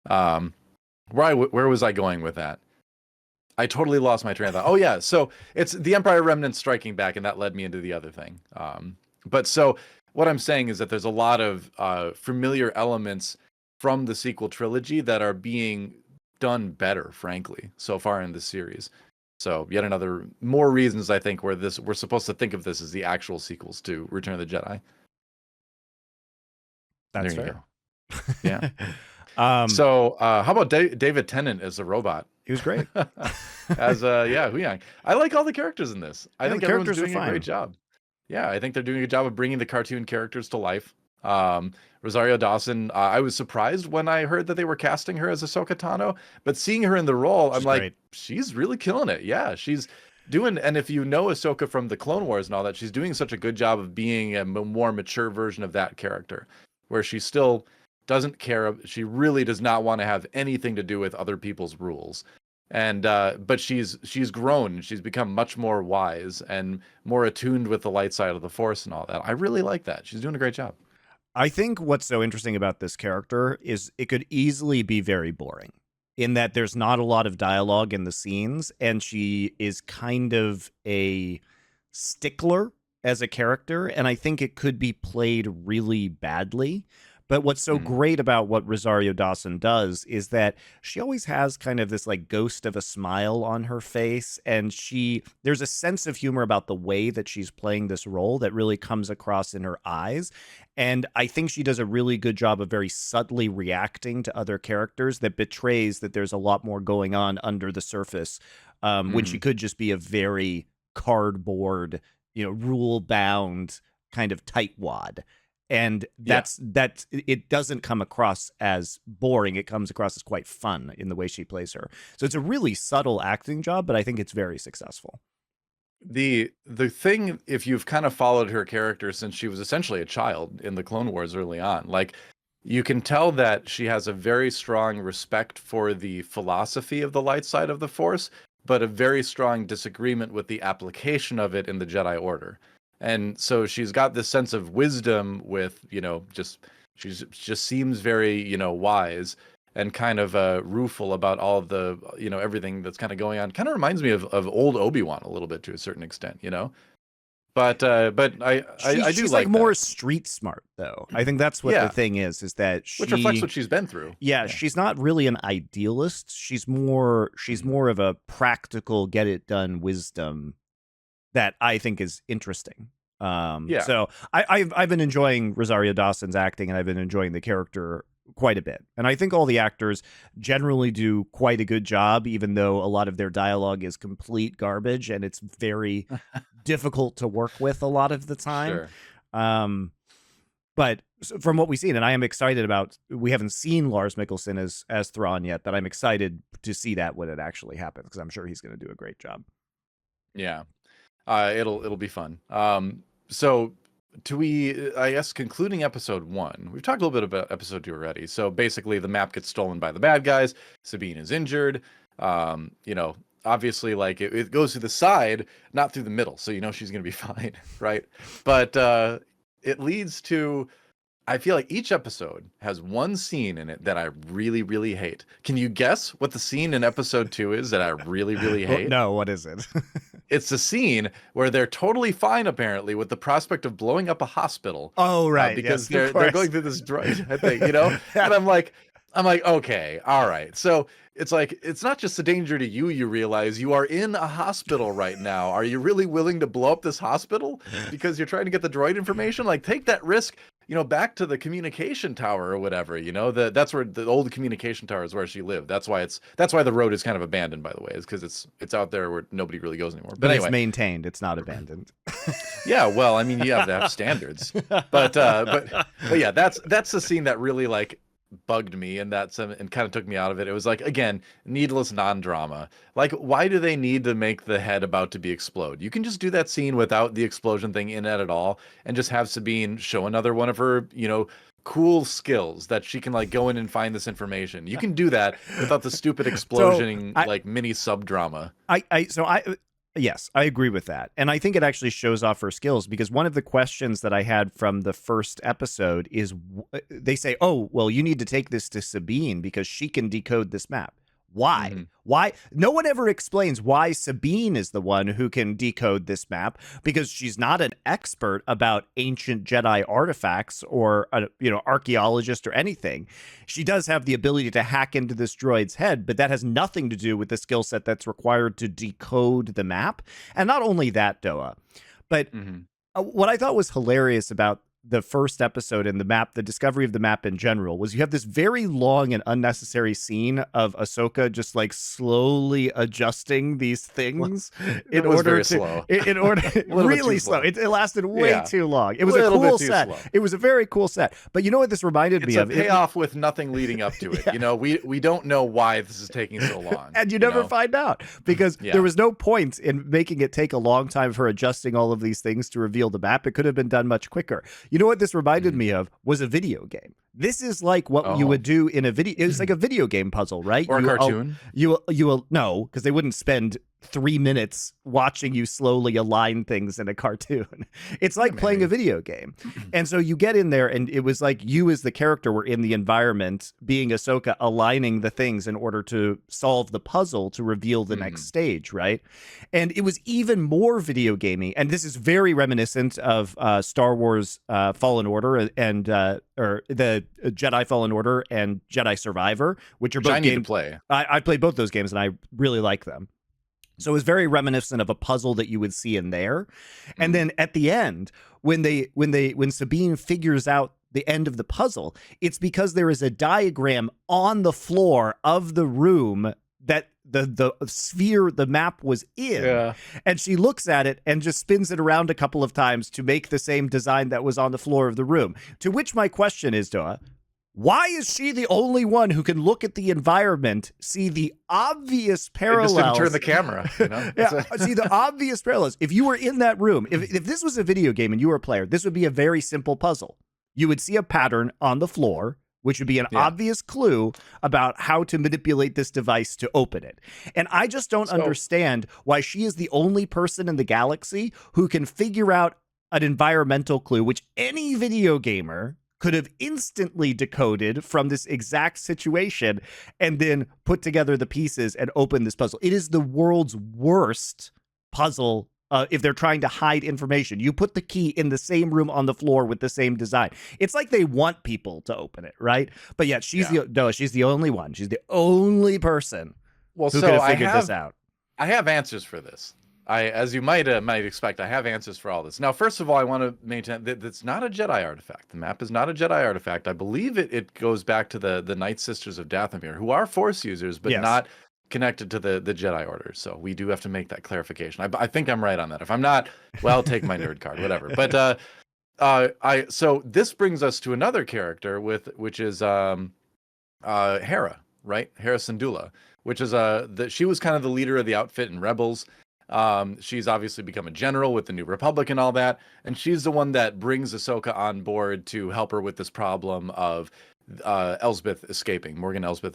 Where was I going with that? I totally lost my train of thought. Oh yeah, so it's the Empire remnants striking back, and that led me into the other thing. But so what I'm saying is that there's a lot of familiar elements from the sequel trilogy that are being done better, frankly, so far in the series. So yet another more reasons I think where we're supposed to think of this as the actual sequels to Return of the Jedi. That's fair. Yeah. So how about David Tennant as a robot? He was great. As Huyang. I like all the characters in this. I think everyone's doing a fine. great job. Yeah, I think they're doing a good job of bringing the cartoon characters to life. Rosario Dawson, I was surprised when I heard that they were casting her as Ahsoka Tano, but seeing her in the role, I'm like, she's really killing it. Yeah, she's doing, and if you know Ahsoka from the Clone Wars and all that, she's doing such a good job of being a more mature version of that character, where she still doesn't care. She really does not want to have anything to do with other people's rules. And but she's grown and she's become much more wise and more attuned with the light side of the Force and all that. I really like that. She's doing a great job. I think what's so interesting about this character is it could easily be very boring in that there's not a lot of dialogue in the scenes, and she is kind of a stickler as a character, and I think it could be played really badly. But what's so great about what Rosario Dawson does is that she always has kind of this like ghost of a smile on her face. And there's a sense of humor about the way that she's playing this role that really comes across in her eyes. And I think she does a really good job of very subtly reacting to other characters that betrays that there's a lot more going on under the surface when she could just be a very cardboard, rule bound kind of tightwad. And that it doesn't come across as boring. It comes across as quite fun in the way she plays her. So it's a really subtle acting job, but I think it's very successful. The thing, if you've kind of followed her character since she was essentially a child in the Clone Wars early on, like you can tell that she has a very strong respect for the philosophy of the light side of the Force, but a very strong disagreement with the application of it in the Jedi Order. And so she's got this sense of wisdom with, she just seems very, wise and kind of rueful about all of the, everything that's kind of going on. Kind of reminds me of old Obi-Wan a little bit to a certain extent, But I do she's like more that. Street smart, though. I think that's what the thing is that which reflects what she's been through. Yeah, she's not really an idealist. She's more of a practical, get it done wisdom that I think is interesting. So I've been enjoying Rosario Dawson's acting, and I've been enjoying the character quite a bit. And I think all the actors generally do quite a good job, even though a lot of their dialogue is complete garbage, and it's very difficult to work with a lot of the time. Sure. But from what we've seen, and I am excited about, we haven't seen Lars Mikkelsen as Thrawn yet, but I'm excited to see that when it actually happens, because I'm sure he's going to do a great job. Yeah. It'll be fun. So I guess concluding episode 1, we've talked a little bit about episode 2 already. So basically the map gets stolen by the bad guys. Sabine is injured. Obviously like it goes through the side, not through the middle. So she's going to be fine. Right. But it leads to, I feel like each episode has one scene in it that I really, really hate. Can you guess what the scene in episode 2 is that I really, really hate? No, what is it? It's the scene where they're totally fine, apparently, with the prospect of blowing up a hospital. Oh, right. Because they're going through this droid, I think, And I'm like, okay, all right. So it's like, it's not just a danger to you. You realize you are in a hospital right now. Are you really willing to blow up this hospital because you're trying to get the droid information? Like, take that risk. Back to the communication tower or whatever, that's where the old communication tower is, where she lived. That's why the road is kind of abandoned, by the way, is because it's out there where nobody really goes anymore. But anyway, it's maintained. It's not abandoned. Yeah. Well, I mean, you have to have standards, but yeah, that's the scene that really like bugged me and kind of took me out of it. It was like, again, needless non-drama. Like, why do they need to make the head about to be explode? You can just do that scene without the explosion thing in it at all, and just have Sabine show another one of her cool skills that she can like go in and find this information. You can do that without the stupid explosion like mini sub drama. Yes, I agree with that. And I think it actually shows off her skills, because one of the questions that I had from the first episode is they say, oh, well, you need to take this to Sabine because she can decode this map. Why? Mm-hmm. Why? No one ever explains why Sabine is the one who can decode this map, because she's not an expert about ancient Jedi artifacts or archaeologist or anything. She does have the ability to hack into this droid's head, but that has nothing to do with the skill set that's required to decode the map. And not only that, DoA, but what I thought was hilarious about the first episode and the map, the discovery of the map in general, was you have this very long and unnecessary scene of Ahsoka just like slowly adjusting these things in order to, in order, really slow. It lasted way too long. It was a cool set. It was a very cool set. But you know what this reminded me of? It's a payoff with nothing leading up to it. Yeah. You know, we don't know why this is taking so long. And you never find out because there was no point in making it take a long time for adjusting all of these things to reveal the map. It could have been done much quicker. You know what this reminded me of was a video game. This is like what you would do in a video. It's like a video game puzzle, right? Or a cartoon. You will no, because they wouldn't spend 3 minutes watching you slowly align things in a cartoon. It's like playing a video game. And so you get in there and it was like you as the character were in the environment being Ahsoka aligning the things in order to solve the puzzle to reveal the next stage, right? And it was even more video gamey. And this is very reminiscent of Star Wars Fallen Order and or the Jedi Fallen Order and Jedi Survivor, which are both I need to play. I played both those games and I really like them. So it was very reminiscent of a puzzle that you would see in there. And then at the end, when Sabine figures out the end of the puzzle, it's because there is a diagram on the floor of the room that the sphere, the map was in. Yeah. And she looks at it and just spins it around a couple of times to make the same design that was on the floor of the room. To which my question is, DoA, why is she the only one who can look at the environment, see the obvious parallels? Just didn't turn the camera. You know? See the obvious parallels. If you were in that room, if this was a video game and you were a player, this would be a very simple puzzle. You would see a pattern on the floor, which would be an obvious clue about how to manipulate this device to open it. And I just don't understand why she is the only person in the galaxy who can figure out an environmental clue, which any video gamer could have instantly decoded from this exact situation and then put together the pieces and open this puzzle. It is the world's worst puzzle if they're trying to hide information. You put the key in the same room on the floor with the same design. It's like they want people to open it, right? But yet she's the only one. She's the only person who could have figured this out. I have answers for this. As you might expect, I have answers for all this. Now, first of all, I want to maintain that it's not a Jedi artifact. The map is not a Jedi artifact. I believe it goes back to the Night Sisters of Dathomir, who are Force users, but not connected to the Jedi Order. So we do have to make that clarification. I think I'm right on that. If I'm not, well, take my nerd card, whatever. But so this brings us to another character which is Hera, right? Hera Syndulla, which is she was kind of the leader of the outfit in Rebels. She's obviously become a general with the New Republic and all that, and she's the one that brings Ahsoka on board to help her with this problem of Morgan Elsbeth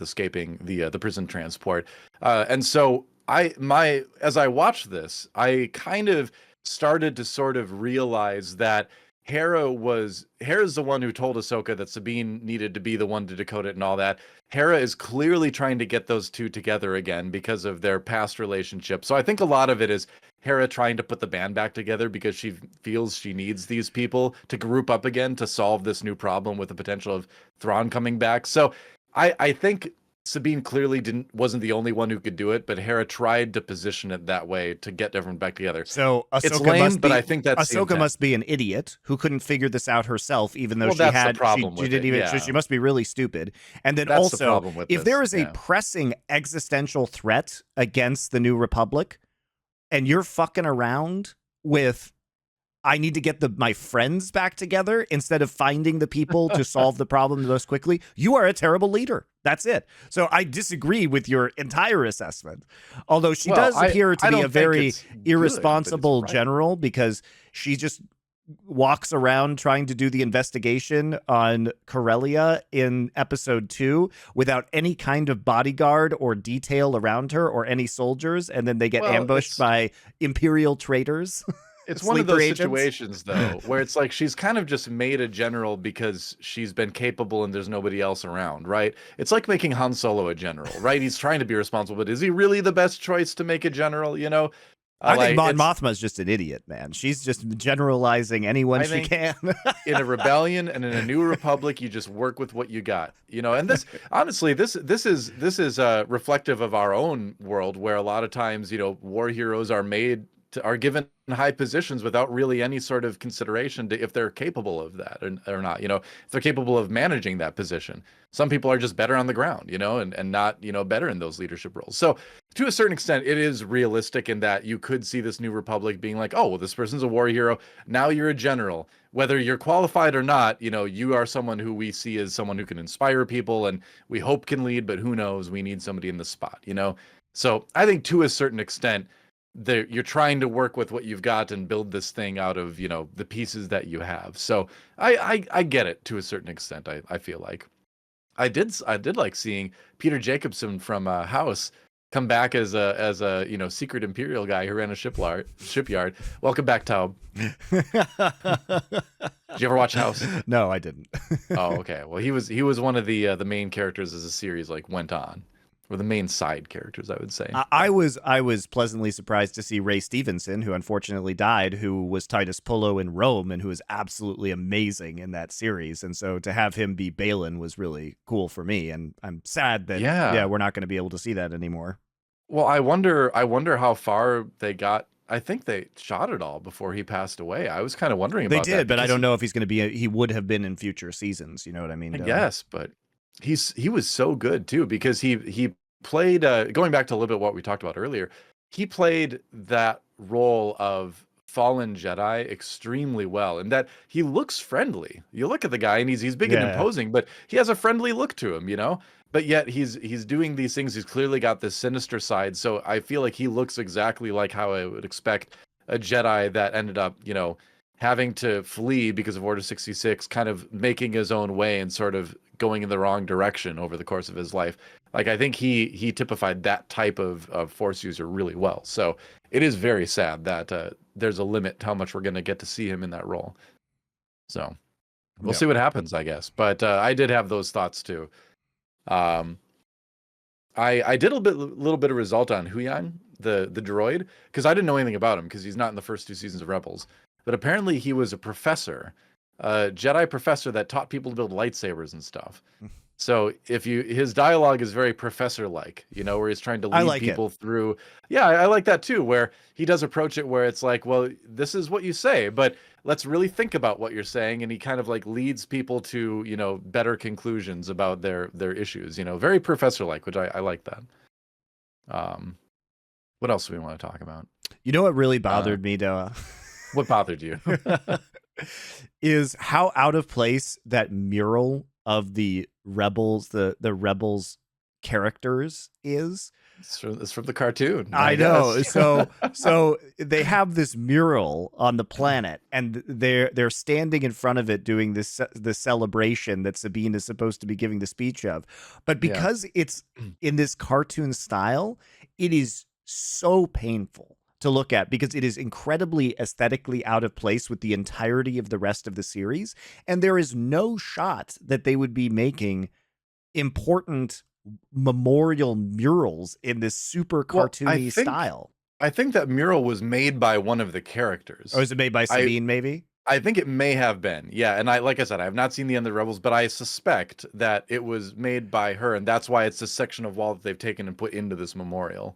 escaping the prison transport. And so as I watched this, I kind of started to sort of realize that Hera's the one who told Ahsoka that Sabine needed to be the one to decode it and all that. Hera is clearly trying to get those two together again because of their past relationship. So I think a lot of it is Hera trying to put the band back together because she feels she needs these people to group up again to solve this new problem with the potential of Thrawn coming back. So I think Sabine clearly wasn't the only one who could do it, but Hera tried to position it that way to get everyone back together. So Ahsoka it's lame, but I think that's Ahsoka must be an idiot who couldn't figure this out herself, even though she didn't even. So she must be really stupid. And then that's the problem with if there is a pressing existential threat against the New Republic, and you're fucking around with, I need to get my friends back together instead of finding the people to solve the problem the most quickly, you are a terrible leader. That's it. So I disagree with your entire assessment. Although she does appear to be a very irresponsible general because she just walks around trying to do the investigation on Corellia in episode 2 without any kind of bodyguard or detail around her or any soldiers. And then they get ambushed by Imperial traitors. It's one of those situations, though, where it's like she's kind of just made a general because she's been capable and there's nobody else around, right? It's like making Han Solo a general, right? He's trying to be responsible, but is he really the best choice to make a general, you know? I think Mon Mothma's just an idiot, man. She's just generalizing anyone she can. In a rebellion and in a New Republic, you just work with what you got, you know. And this, honestly, this is reflective of our own world, where a lot of times, you know, war heroes are made are given high positions without really any sort of consideration to if they're capable of that or not, if they're capable of managing that position. Some people are just better on the ground, and not, better in those leadership roles. So to a certain extent, it is realistic in that you could see this New Republic being like, oh, well, this person's a war hero. Now you're a general. Whether you're qualified or not, you are someone who we see as someone who can inspire people and we hope can lead, but who knows, we need somebody in the spot, So I think to a certain extent, you're trying to work with what you've got and build this thing out of, the pieces that you have. So I get it to a certain extent. I feel like I did like seeing Peter Jacobson from House come back as a secret Imperial guy who ran a shipyard. Welcome back, Taub. Did you ever watch House? No, I didn't. Oh, okay. Well, he was one of the main characters as the series went on. Or the main side characters, I would say. I was pleasantly surprised to see Ray Stevenson, who unfortunately died, who was Titus Pullo in Rome, and who is absolutely amazing in that series. And so to have him be Balin was really cool for me. And I'm sad that we're not going to be able to see that anymore. Well, I wonder how far they got. I think they shot it all before he passed away. I was kind of wondering about that. They did, but I don't know if he's going to be. He would have been in future seasons. You know what I mean? I guess, but. He was so good too, because he played going back to a little bit what we talked about earlier, he played that role of fallen Jedi extremely well, and that he looks friendly. You look at the guy and he's big and imposing, but he has a friendly look to him, but yet he's doing these things. He's clearly got this sinister side, so I feel like he looks exactly like how I would expect a Jedi that ended up having to flee because of Order 66, kind of making his own way and sort of going in the wrong direction over the course of his life. I think he typified that type of Force user really well. So it is very sad that there's a limit to how much we're going to get to see him in that role. So we'll see what happens, I guess. But I did have those thoughts too. I did a little bit of result on Huyang, the droid, because I didn't know anything about him because he's not in the first 2 seasons of Rebels. But apparently he was a professor, a Jedi professor that taught people to build lightsabers and stuff. So his dialogue is very professor-like, where he's trying to lead people through. Yeah, I like that too, where he does approach it where it's like, well, this is what you say, but let's really think about what you're saying. And he kind of leads people to, better conclusions about their issues, very professor-like, which I like that. What else do we want to talk about? You know what really bothered me, DoA? What bothered you? Is how out of place that mural of the rebels, the rebels characters is. It's from the cartoon. I know. So they have this mural on the planet, and they're standing in front of it doing this celebration that Sabine is supposed to be giving the speech of. But because it's in this cartoon style, it is so painful to look at, because it is incredibly aesthetically out of place with the entirety of the rest of the series. And there is no shot that they would be making important memorial murals in this super cartoony style. I think that mural was made by one of the characters. Or is it made by Sabine, maybe? I think it may have been. Yeah. And like I said, I have not seen the End of the Rebels, but I suspect that it was made by her. And that's why it's a section of wall that they've taken and put into this memorial.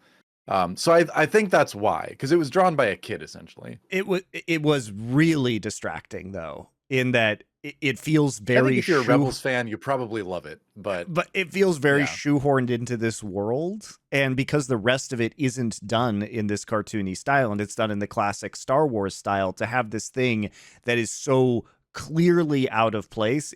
So I think that's why, because it was drawn by a kid, essentially. It was really distracting, though, in that it feels very. I think if you're a Rebels fan, you probably love it, but it feels very shoehorned into this world, and because the rest of it isn't done in this cartoony style, and it's done in the classic Star Wars style, to have this thing that is so clearly out of place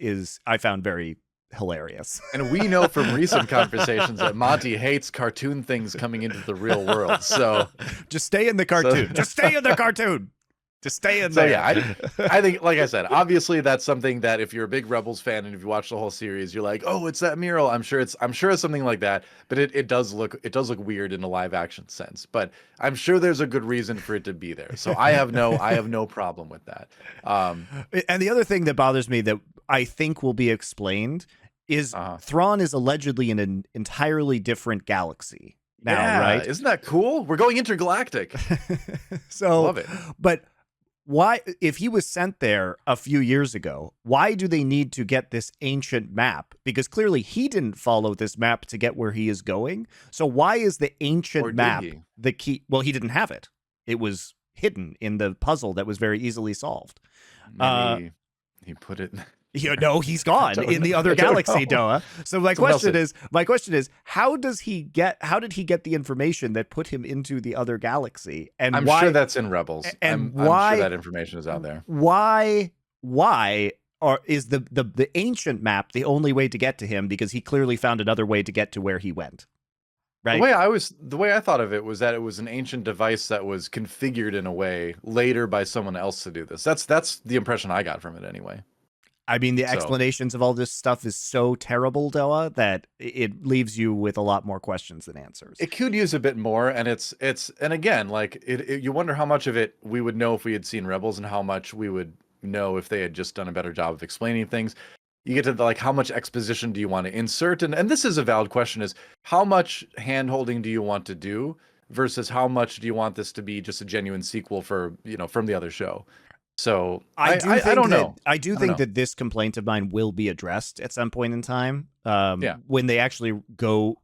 I found very hilarious. And we know from recent conversations that Monty hates cartoon things coming into the real world. So just stay in the cartoon. Just stay in the cartoon. Just stay in there. So yeah, I think, like I said, obviously that's something that if you're a big Rebels fan and if you watch the whole series, you're like, oh, it's that mural. I'm sure it's something like that. But it does look weird in a live action sense. But I'm sure there's a good reason for it to be there. So I have no problem with that. And the other thing that bothers me that I think will be explained is Thrawn is allegedly in an entirely different galaxy now, right? Isn't that cool? We're going intergalactic. So love it. But why, if he was sent there a few years ago, why do they need to get this ancient map? Because clearly he didn't follow this map to get where he is going. So why is the ancient map the key? Well, he didn't have it. It was hidden in the puzzle that was very easily solved. Maybe he put it. No, he's gone in the other galaxy, DoA. So my question is, how did he get the information that put him into the other galaxy? And I'm sure that's in Rebels. And I'm sure that information is out there. Why is the ancient map the only way to get to him? Because he clearly found another way to get to where he went. Right. The way I thought of it was that it was an ancient device that was configured in a way later by someone else to do this. That's the impression I got from it anyway. I mean, the explanations of all this stuff is so terrible, DoA, that it leaves you with a lot more questions than answers. It could use a bit more, and and again, like you wonder how much of it we would know if we had seen Rebels, and how much we would know if they had just done a better job of explaining things. You get to like, how much exposition do you want to insert? And this is a valid question, is how much hand-holding do you want to do versus how much do you want this to be just a genuine sequel for, from the other show? So I don't know. I do think that this complaint of mine will be addressed at some point in time. When they actually go,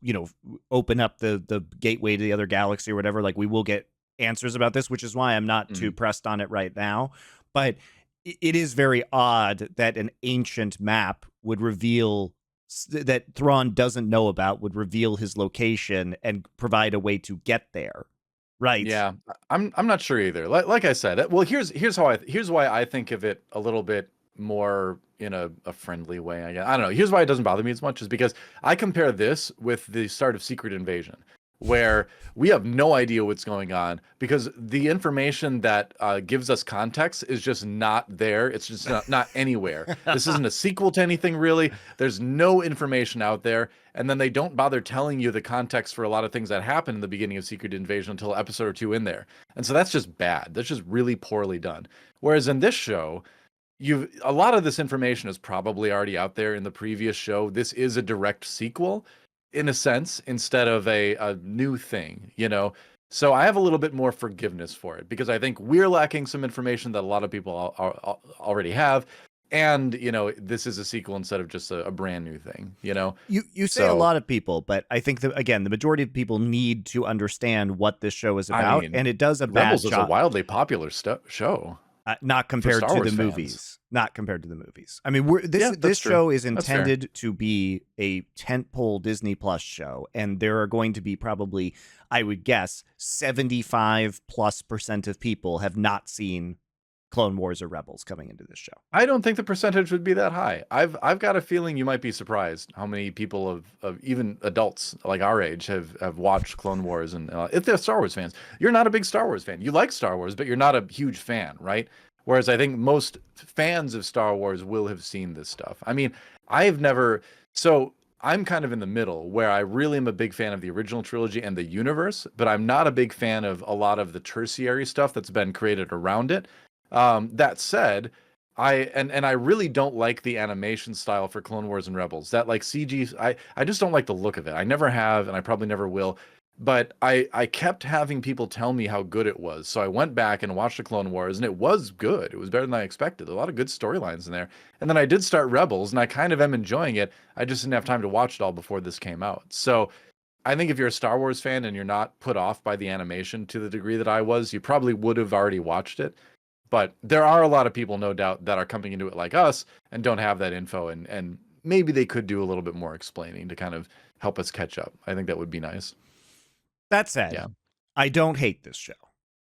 open up the gateway to the other galaxy or whatever, like we will get answers about this, which is why I'm not too pressed on it right now. But it is very odd that an ancient map would reveal that Thrawn doesn't know about, would reveal his location and provide a way to get there. Right. Yeah, I'm not sure either. Like I said, well, here's why I think of it a little bit more in a friendly way. I guess. I don't know. Here's why it doesn't bother me as much, is because I compare this with the start of Secret Invasion, where we have no idea what's going on because the information that gives us context is just not there. It's just not anywhere. This isn't a sequel to anything, really. There's no information out there. And then they don't bother telling you the context for a lot of things that happen in the beginning of Secret Invasion until episode or 2 in there. And so that's just bad. That's just really poorly done. Whereas in this show, a lot of this information is probably already out there in the previous show. This is a direct sequel, in a sense, instead of a new thing, So I have a little bit more forgiveness for it, because I think we're lacking some information that a lot of people already have. And, this is a sequel instead of just a brand new thing, You say a lot of people, but I think that, again, the majority of people need to understand what this show is about. And it does a bad Rebels job. Is a wildly popular show. Not compared to the movies. Not compared to the movies. I mean, this show is intended to be a tentpole Disney Plus show, and there are going to be probably, I would guess, 75+% of people have not seen Clone Wars or Rebels coming into this show. I don't think the percentage would be that high. I've got a feeling you might be surprised how many people of even adults like our age have watched Clone Wars, and if they're Star Wars fans. You're not a big Star Wars fan. You like Star Wars, but you're not a huge fan, right? Whereas I think most fans of Star Wars will have seen this stuff. I mean, I've never. So I'm kind of in the middle, where I really am a big fan of the original trilogy and the universe, but I'm not a big fan of a lot of the tertiary stuff that's been created around it. That said, I really don't like the animation style for Clone Wars and Rebels. That like CG, I just don't like the look of it. I never have, and I probably never will. But I kept having people tell me how good it was. So I went back and watched the Clone Wars, and it was good. It was better than I expected. A lot of good storylines in there. And then I did start Rebels, and I kind of am enjoying it. I just didn't have time to watch it all before this came out. So I think if you're a Star Wars fan and you're not put off by the animation to the degree that I was, you probably would have already watched it. But there are a lot of people, no doubt, that are coming into it like us and don't have that info. And maybe they could do a little bit more explaining to kind of help us catch up. I think that would be nice. That said, I don't hate this show.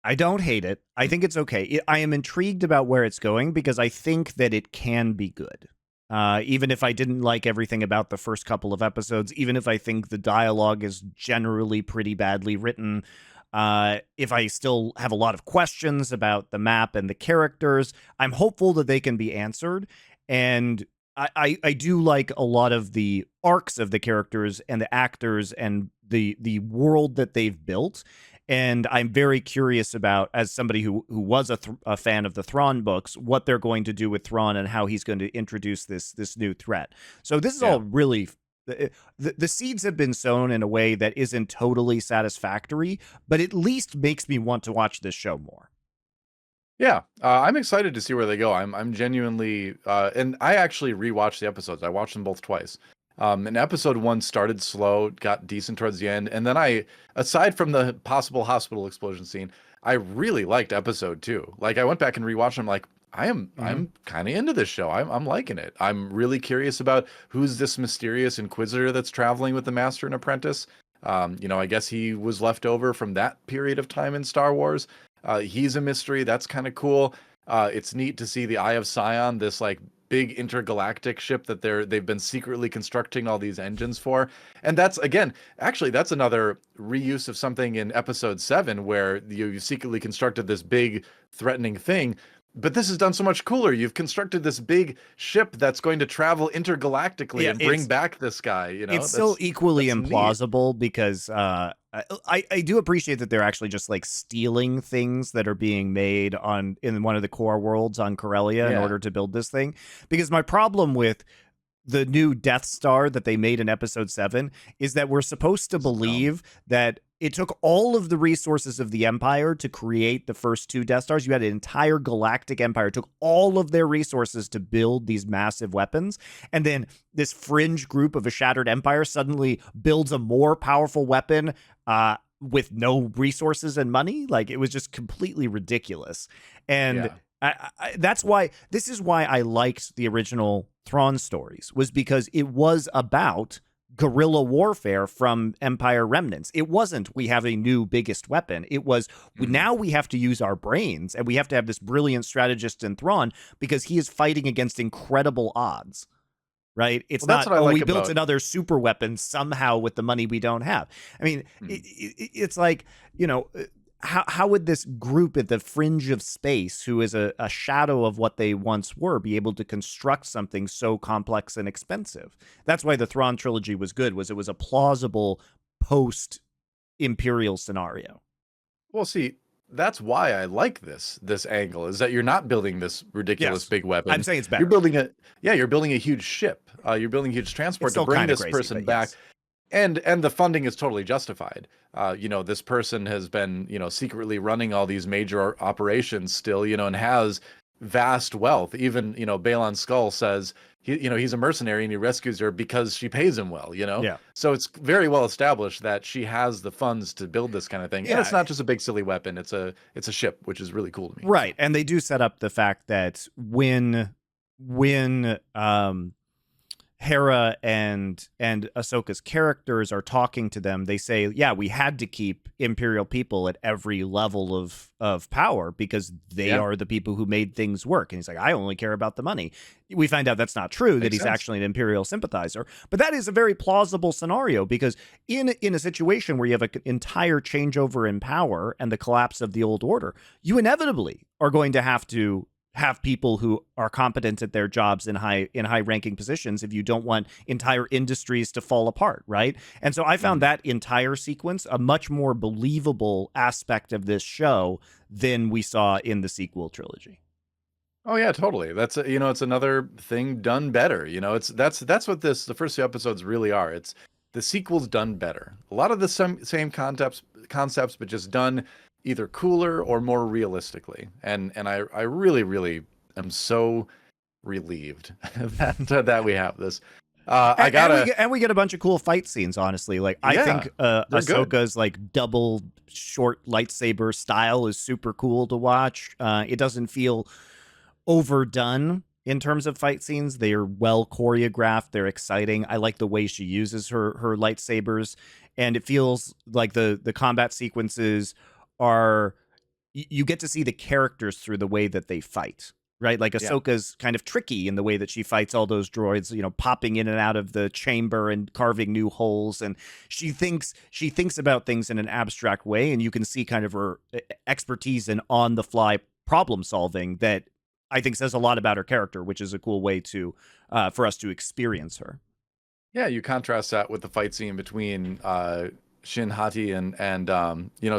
I don't hate it. I think it's okay. I am intrigued about where it's going because I think that it can be good. Even if I didn't like everything about the first couple of episodes, even if I think the dialogue is generally pretty badly written, if I still have a lot of questions about the map and the characters, I'm hopeful that they can be answered. And I do like a lot of the arcs of the characters and the actors and the world that they've built. And I'm very curious about, as somebody who was a fan of the Thrawn books, what they're going to do with Thrawn and how he's going to introduce this new threat. So this is all really... The seeds have been sown in a way that isn't totally satisfactory, but at least makes me want to watch this show more. Yeah, I'm excited to see where they go. I'm genuinely, and I actually rewatched the episodes. I watched them both twice. And episode 1 started slow, got decent towards the end, and then aside from the possible hospital explosion scene, I really liked episode 2. Like I went back and rewatched. I'm like, I'm kind of into this show. I'm liking it. I'm really curious about who's this mysterious inquisitor that's traveling with the master and apprentice. I guess he was left over from that period of time in Star Wars. He's a mystery. That's kind of cool. It's neat to see the Eye of Sion, this like big intergalactic ship that they've been secretly constructing all these engines for. And that's that's another reuse of something in episode 7 where you secretly constructed this big threatening thing. But this is done so much cooler. You've constructed this big ship that's going to travel intergalactically and bring back this guy. It's still equally implausible because I do appreciate that they're actually just like stealing things that are being made in one of the core worlds on Corellia in order to build this thing. Because my problem with the new Death Star that they made in episode 7 is that we're supposed to believe that it took all of the resources of the Empire to create the first 2 Death Stars. You had an entire galactic empire. It took all of their resources to build these massive weapons. And then this fringe group of a shattered empire suddenly builds a more powerful weapon with no resources and money. Like, it was just completely ridiculous. And this is why I liked the original Thrawn stories, was because it was about guerrilla warfare from Empire remnants. It wasn't, we have a new biggest weapon. It was, now we have to use our brains, and we have to have this brilliant strategist in Thrawn because he is fighting against incredible odds, right? It's not, we built another super weapon somehow with the money we don't have. I mean, it's like, how would this group at the fringe of space, who is a shadow of what they once were, be able to construct something so complex and expensive? That's why the Thrawn trilogy was good, was it was a plausible post-Imperial scenario. Well, see, that's why I like this angle, is that you're not building this ridiculous big weapon. I'm saying it's better. You're building a huge ship. You're building a huge transport to bring this person back. Yes. And the funding is totally justified. This person has been, secretly running all these major operations still, and has vast wealth. Even, Balon Skull says, he's a mercenary and he rescues her because she pays him well, Yeah. So it's very well established that she has the funds to build this kind of thing. Yeah. And it's not just a big silly weapon. It's a ship, which is really cool to me. Right. And they do set up the fact that when Hera and Ahsoka's characters are talking to them, they say, we had to keep Imperial people at every level of power because they are the people who made things work. And he's like, I only care about the money. We find out that's not true, that he's actually an Imperial sympathizer. But that is a very plausible scenario because in a situation where you have an entire changeover in power and the collapse of the old order, you inevitably are going to have people who are competent at their jobs in high ranking positions if you don't want entire industries to fall apart, right? And so I found that entire sequence a much more believable aspect of this show than we saw in the sequel trilogy. Oh yeah, totally. That's it's another thing done better. That's what the first 2 episodes really are. It's the sequel's done better. A lot of the same concepts, but just done either cooler or more realistically. And I really, really am so relieved that we have this. And we get a bunch of cool fight scenes, honestly. Like, I think Ahsoka's like double short lightsaber style is super cool to watch. It doesn't feel overdone in terms of fight scenes. They are well choreographed. They're exciting. I like the way she uses her lightsabers. And it feels like the combat sequences you get to see the characters through the way that they fight, right? Like Ahsoka's kind of tricky in the way that she fights all those droids, popping in and out of the chamber and carving new holes. And she thinks about things in an abstract way. And you can see kind of her expertise in on the fly problem solving that I think says a lot about her character, which is a cool way to, for us to experience her. Yeah. You contrast that with the fight scene between, Shin Hati and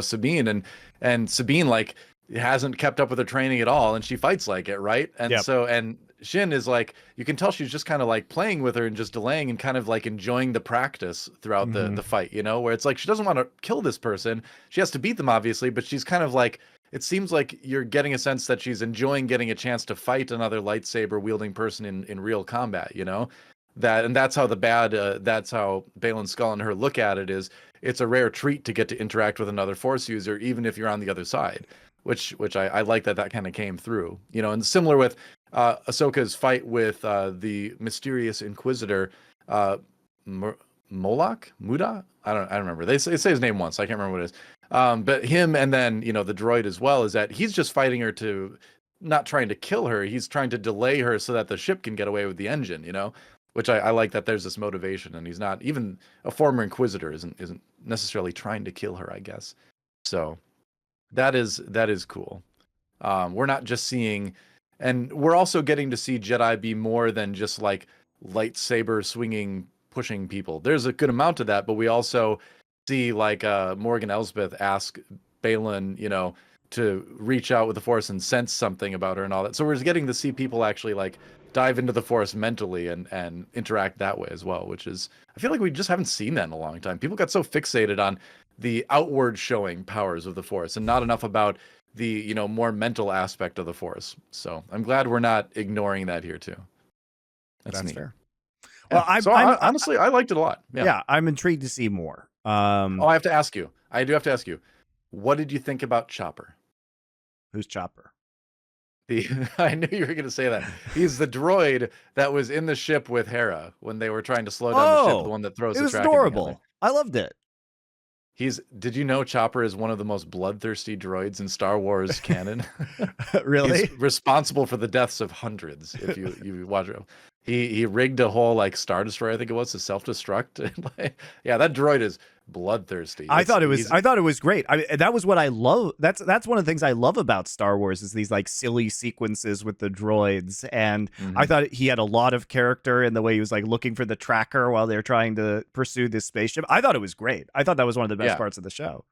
Sabine, and Sabine like hasn't kept up with her training at all, and she fights like it, right? And and Shin is like, you can tell she's just kind of like playing with her and just delaying and kind of like enjoying the practice throughout the fight, where it's like she doesn't want to kill this person. She has to beat them, obviously, but she's kind of like, it seems like you're getting a sense that she's enjoying getting a chance to fight another lightsaber wielding person in real combat, that's how that's how Balon Skull and her look at it, is it's a rare treat to get to interact with another Force user, even if you're on the other side. Which I like that kind of came through, you know, and similar with Ahsoka's fight with the mysterious Inquisitor, Moloch, Muda. I don't remember. They say his name once. I can't remember what it is. But him and then the droid as well, is that he's just fighting her to, not trying to kill her. He's trying to delay her so that the ship can get away with the engine. Which I like that there's this motivation, and he's not, even a former Inquisitor isn't necessarily trying to kill her, I guess. So that is cool. We're not just seeing, and we're also getting to see Jedi be more than just like lightsaber swinging, pushing people. There's a good amount of that, but we also see like Morgan Elsbeth ask Balin, to reach out with the Force and sense something about her and all that. So we're just getting to see people actually like dive into the Force mentally and interact that way as well, which is, I feel like we just haven't seen that in a long time. People got so fixated on the outward showing powers of the Force and not enough about the more mental aspect of the Force. So I'm glad we're not ignoring that here too. That's neat. Fair. Yeah. Well, honestly, I liked it a lot. Yeah, I'm intrigued to see more. I have to ask you. I do have to ask you. What did you think about Chopper? Who's Chopper? I knew you were going to say that. He's the droid that was in the ship with Hera when they were trying to slow down the ship. The one that throws the tracking. It was adorable. I loved it. Did you know Chopper is one of the most bloodthirsty droids in Star Wars canon? Really? He's responsible for the deaths of hundreds. If you watch it, he rigged a whole like Star Destroyer, I think it was, to self-destruct. Yeah, that droid is bloodthirsty. I thought it was great. That was what I love. That's one of the things I love about Star Wars, is these like silly sequences with the droids. And I thought he had a lot of character in the way he was like looking for the tracker while they're trying to pursue this spaceship. I thought it was great. I thought that was one of the best parts of the show.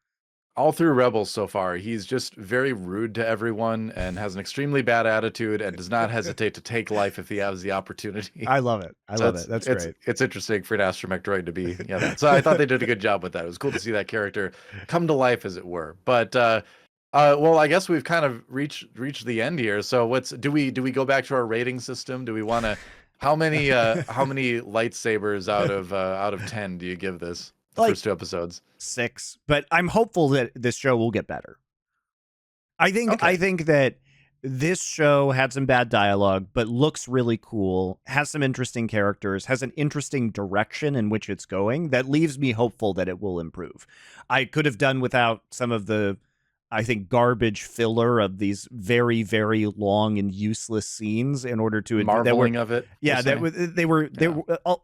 All through Rebels so far, he's just very rude to everyone and has an extremely bad attitude and does not hesitate to take life if he has the opportunity. I love it. I love it. That's great. It's interesting for an astromech droid to be. Yeah. So I thought they did a good job with that. It was cool to see that character come to life, as it were. But well, I guess we've kind of reached the end here. So do we go back to our rating system? Do we want to? How many lightsabers out of 10 do you give this? The first 2 episodes. 6, but I'm hopeful that this show will get better. I think that this show had some bad dialogue, but looks really cool, has some interesting characters, has an interesting direction in which it's going that leaves me hopeful that it will improve. I could have done without some of the, I think, garbage filler of these very, very long and useless scenes in order to marveling of it. Yeah, they were.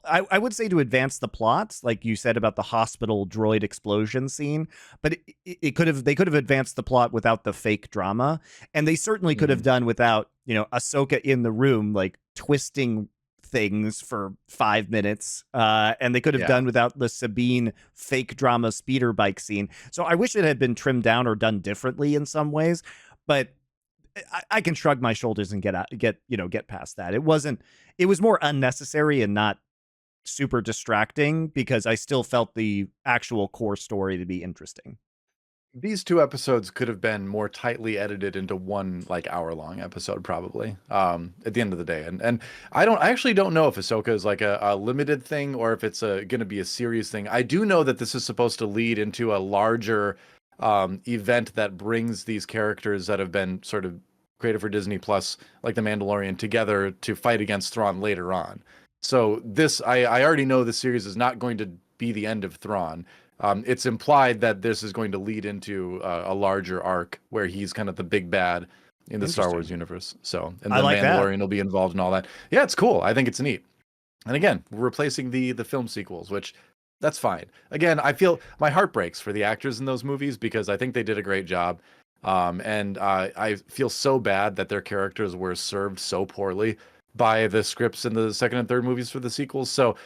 I would say to advance the plots, like you said about the hospital droid explosion scene, but they could have advanced the plot without the fake drama, and they certainly could have done without Ahsoka in the room like twisting things for 5 minutes, and they could have done without the Sabine fake drama speeder bike scene. So I wish it had been trimmed down or done differently in some ways, but I can shrug my shoulders and get past that. It was more unnecessary and not super distracting, because I still felt the actual core story to be interesting. These 2 episodes could have been more tightly edited into one like hour-long episode, probably, at the end of the day. And I actually don't know if Ahsoka is like a limited thing or if it's going to be a series thing. I do know that this is supposed to lead into a larger event that brings these characters that have been sort of created for Disney Plus, like The Mandalorian, together to fight against Thrawn later on. So this, I already know the series is not going to be the end of Thrawn. It's implied that this is going to lead into a larger arc where he's kind of the big bad in the Star Wars universe. So, and the Mandalorian will be involved in all that. Yeah, it's cool. I think it's neat. And again, we're replacing the film sequels, which that's fine. Again, I feel my heart breaks for the actors in those movies because I think they did a great job. And I feel so bad that their characters were served so poorly by the scripts in the second and third movies for the sequels. So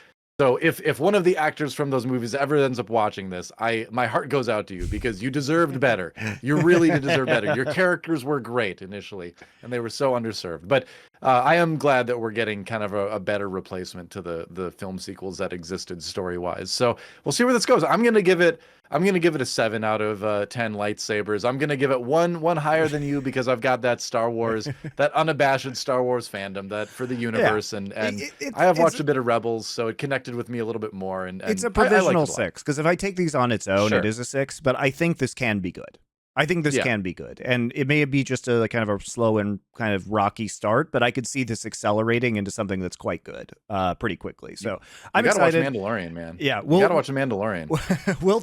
if one of the actors from those movies ever ends up watching this, my heart goes out to you because you deserved better. You really did deserve better. Your characters were great initially, and they were so underserved. But I am glad that we're getting kind of a better replacement to the film sequels that existed story-wise. So we'll see where this goes. I'm going to give it I'm gonna give it a 7 out of 10 lightsabers. I'm gonna give it one higher than you because I've got that Star Wars, that unabashed Star Wars fandom that for the universe, and I have watched a bit of Rebels, so it connected with me a little bit more. And it's a provisional 6 because if I take these on its own, it is a 6. But I think this can be good. I think this can be good, and it may be just a kind of a slow and kind of rocky start, but I could see this accelerating into something that's quite good, pretty quickly. So I'm excited. Watch Mandalorian, man. Yeah, you gotta watch The Mandalorian. we'll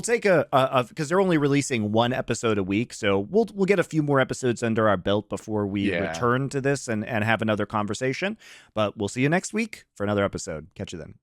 take a because they're only releasing 1 episode a week, so we'll get a few more episodes under our belt before we return to this and have another conversation. But we'll see you next week for another episode. Catch you then.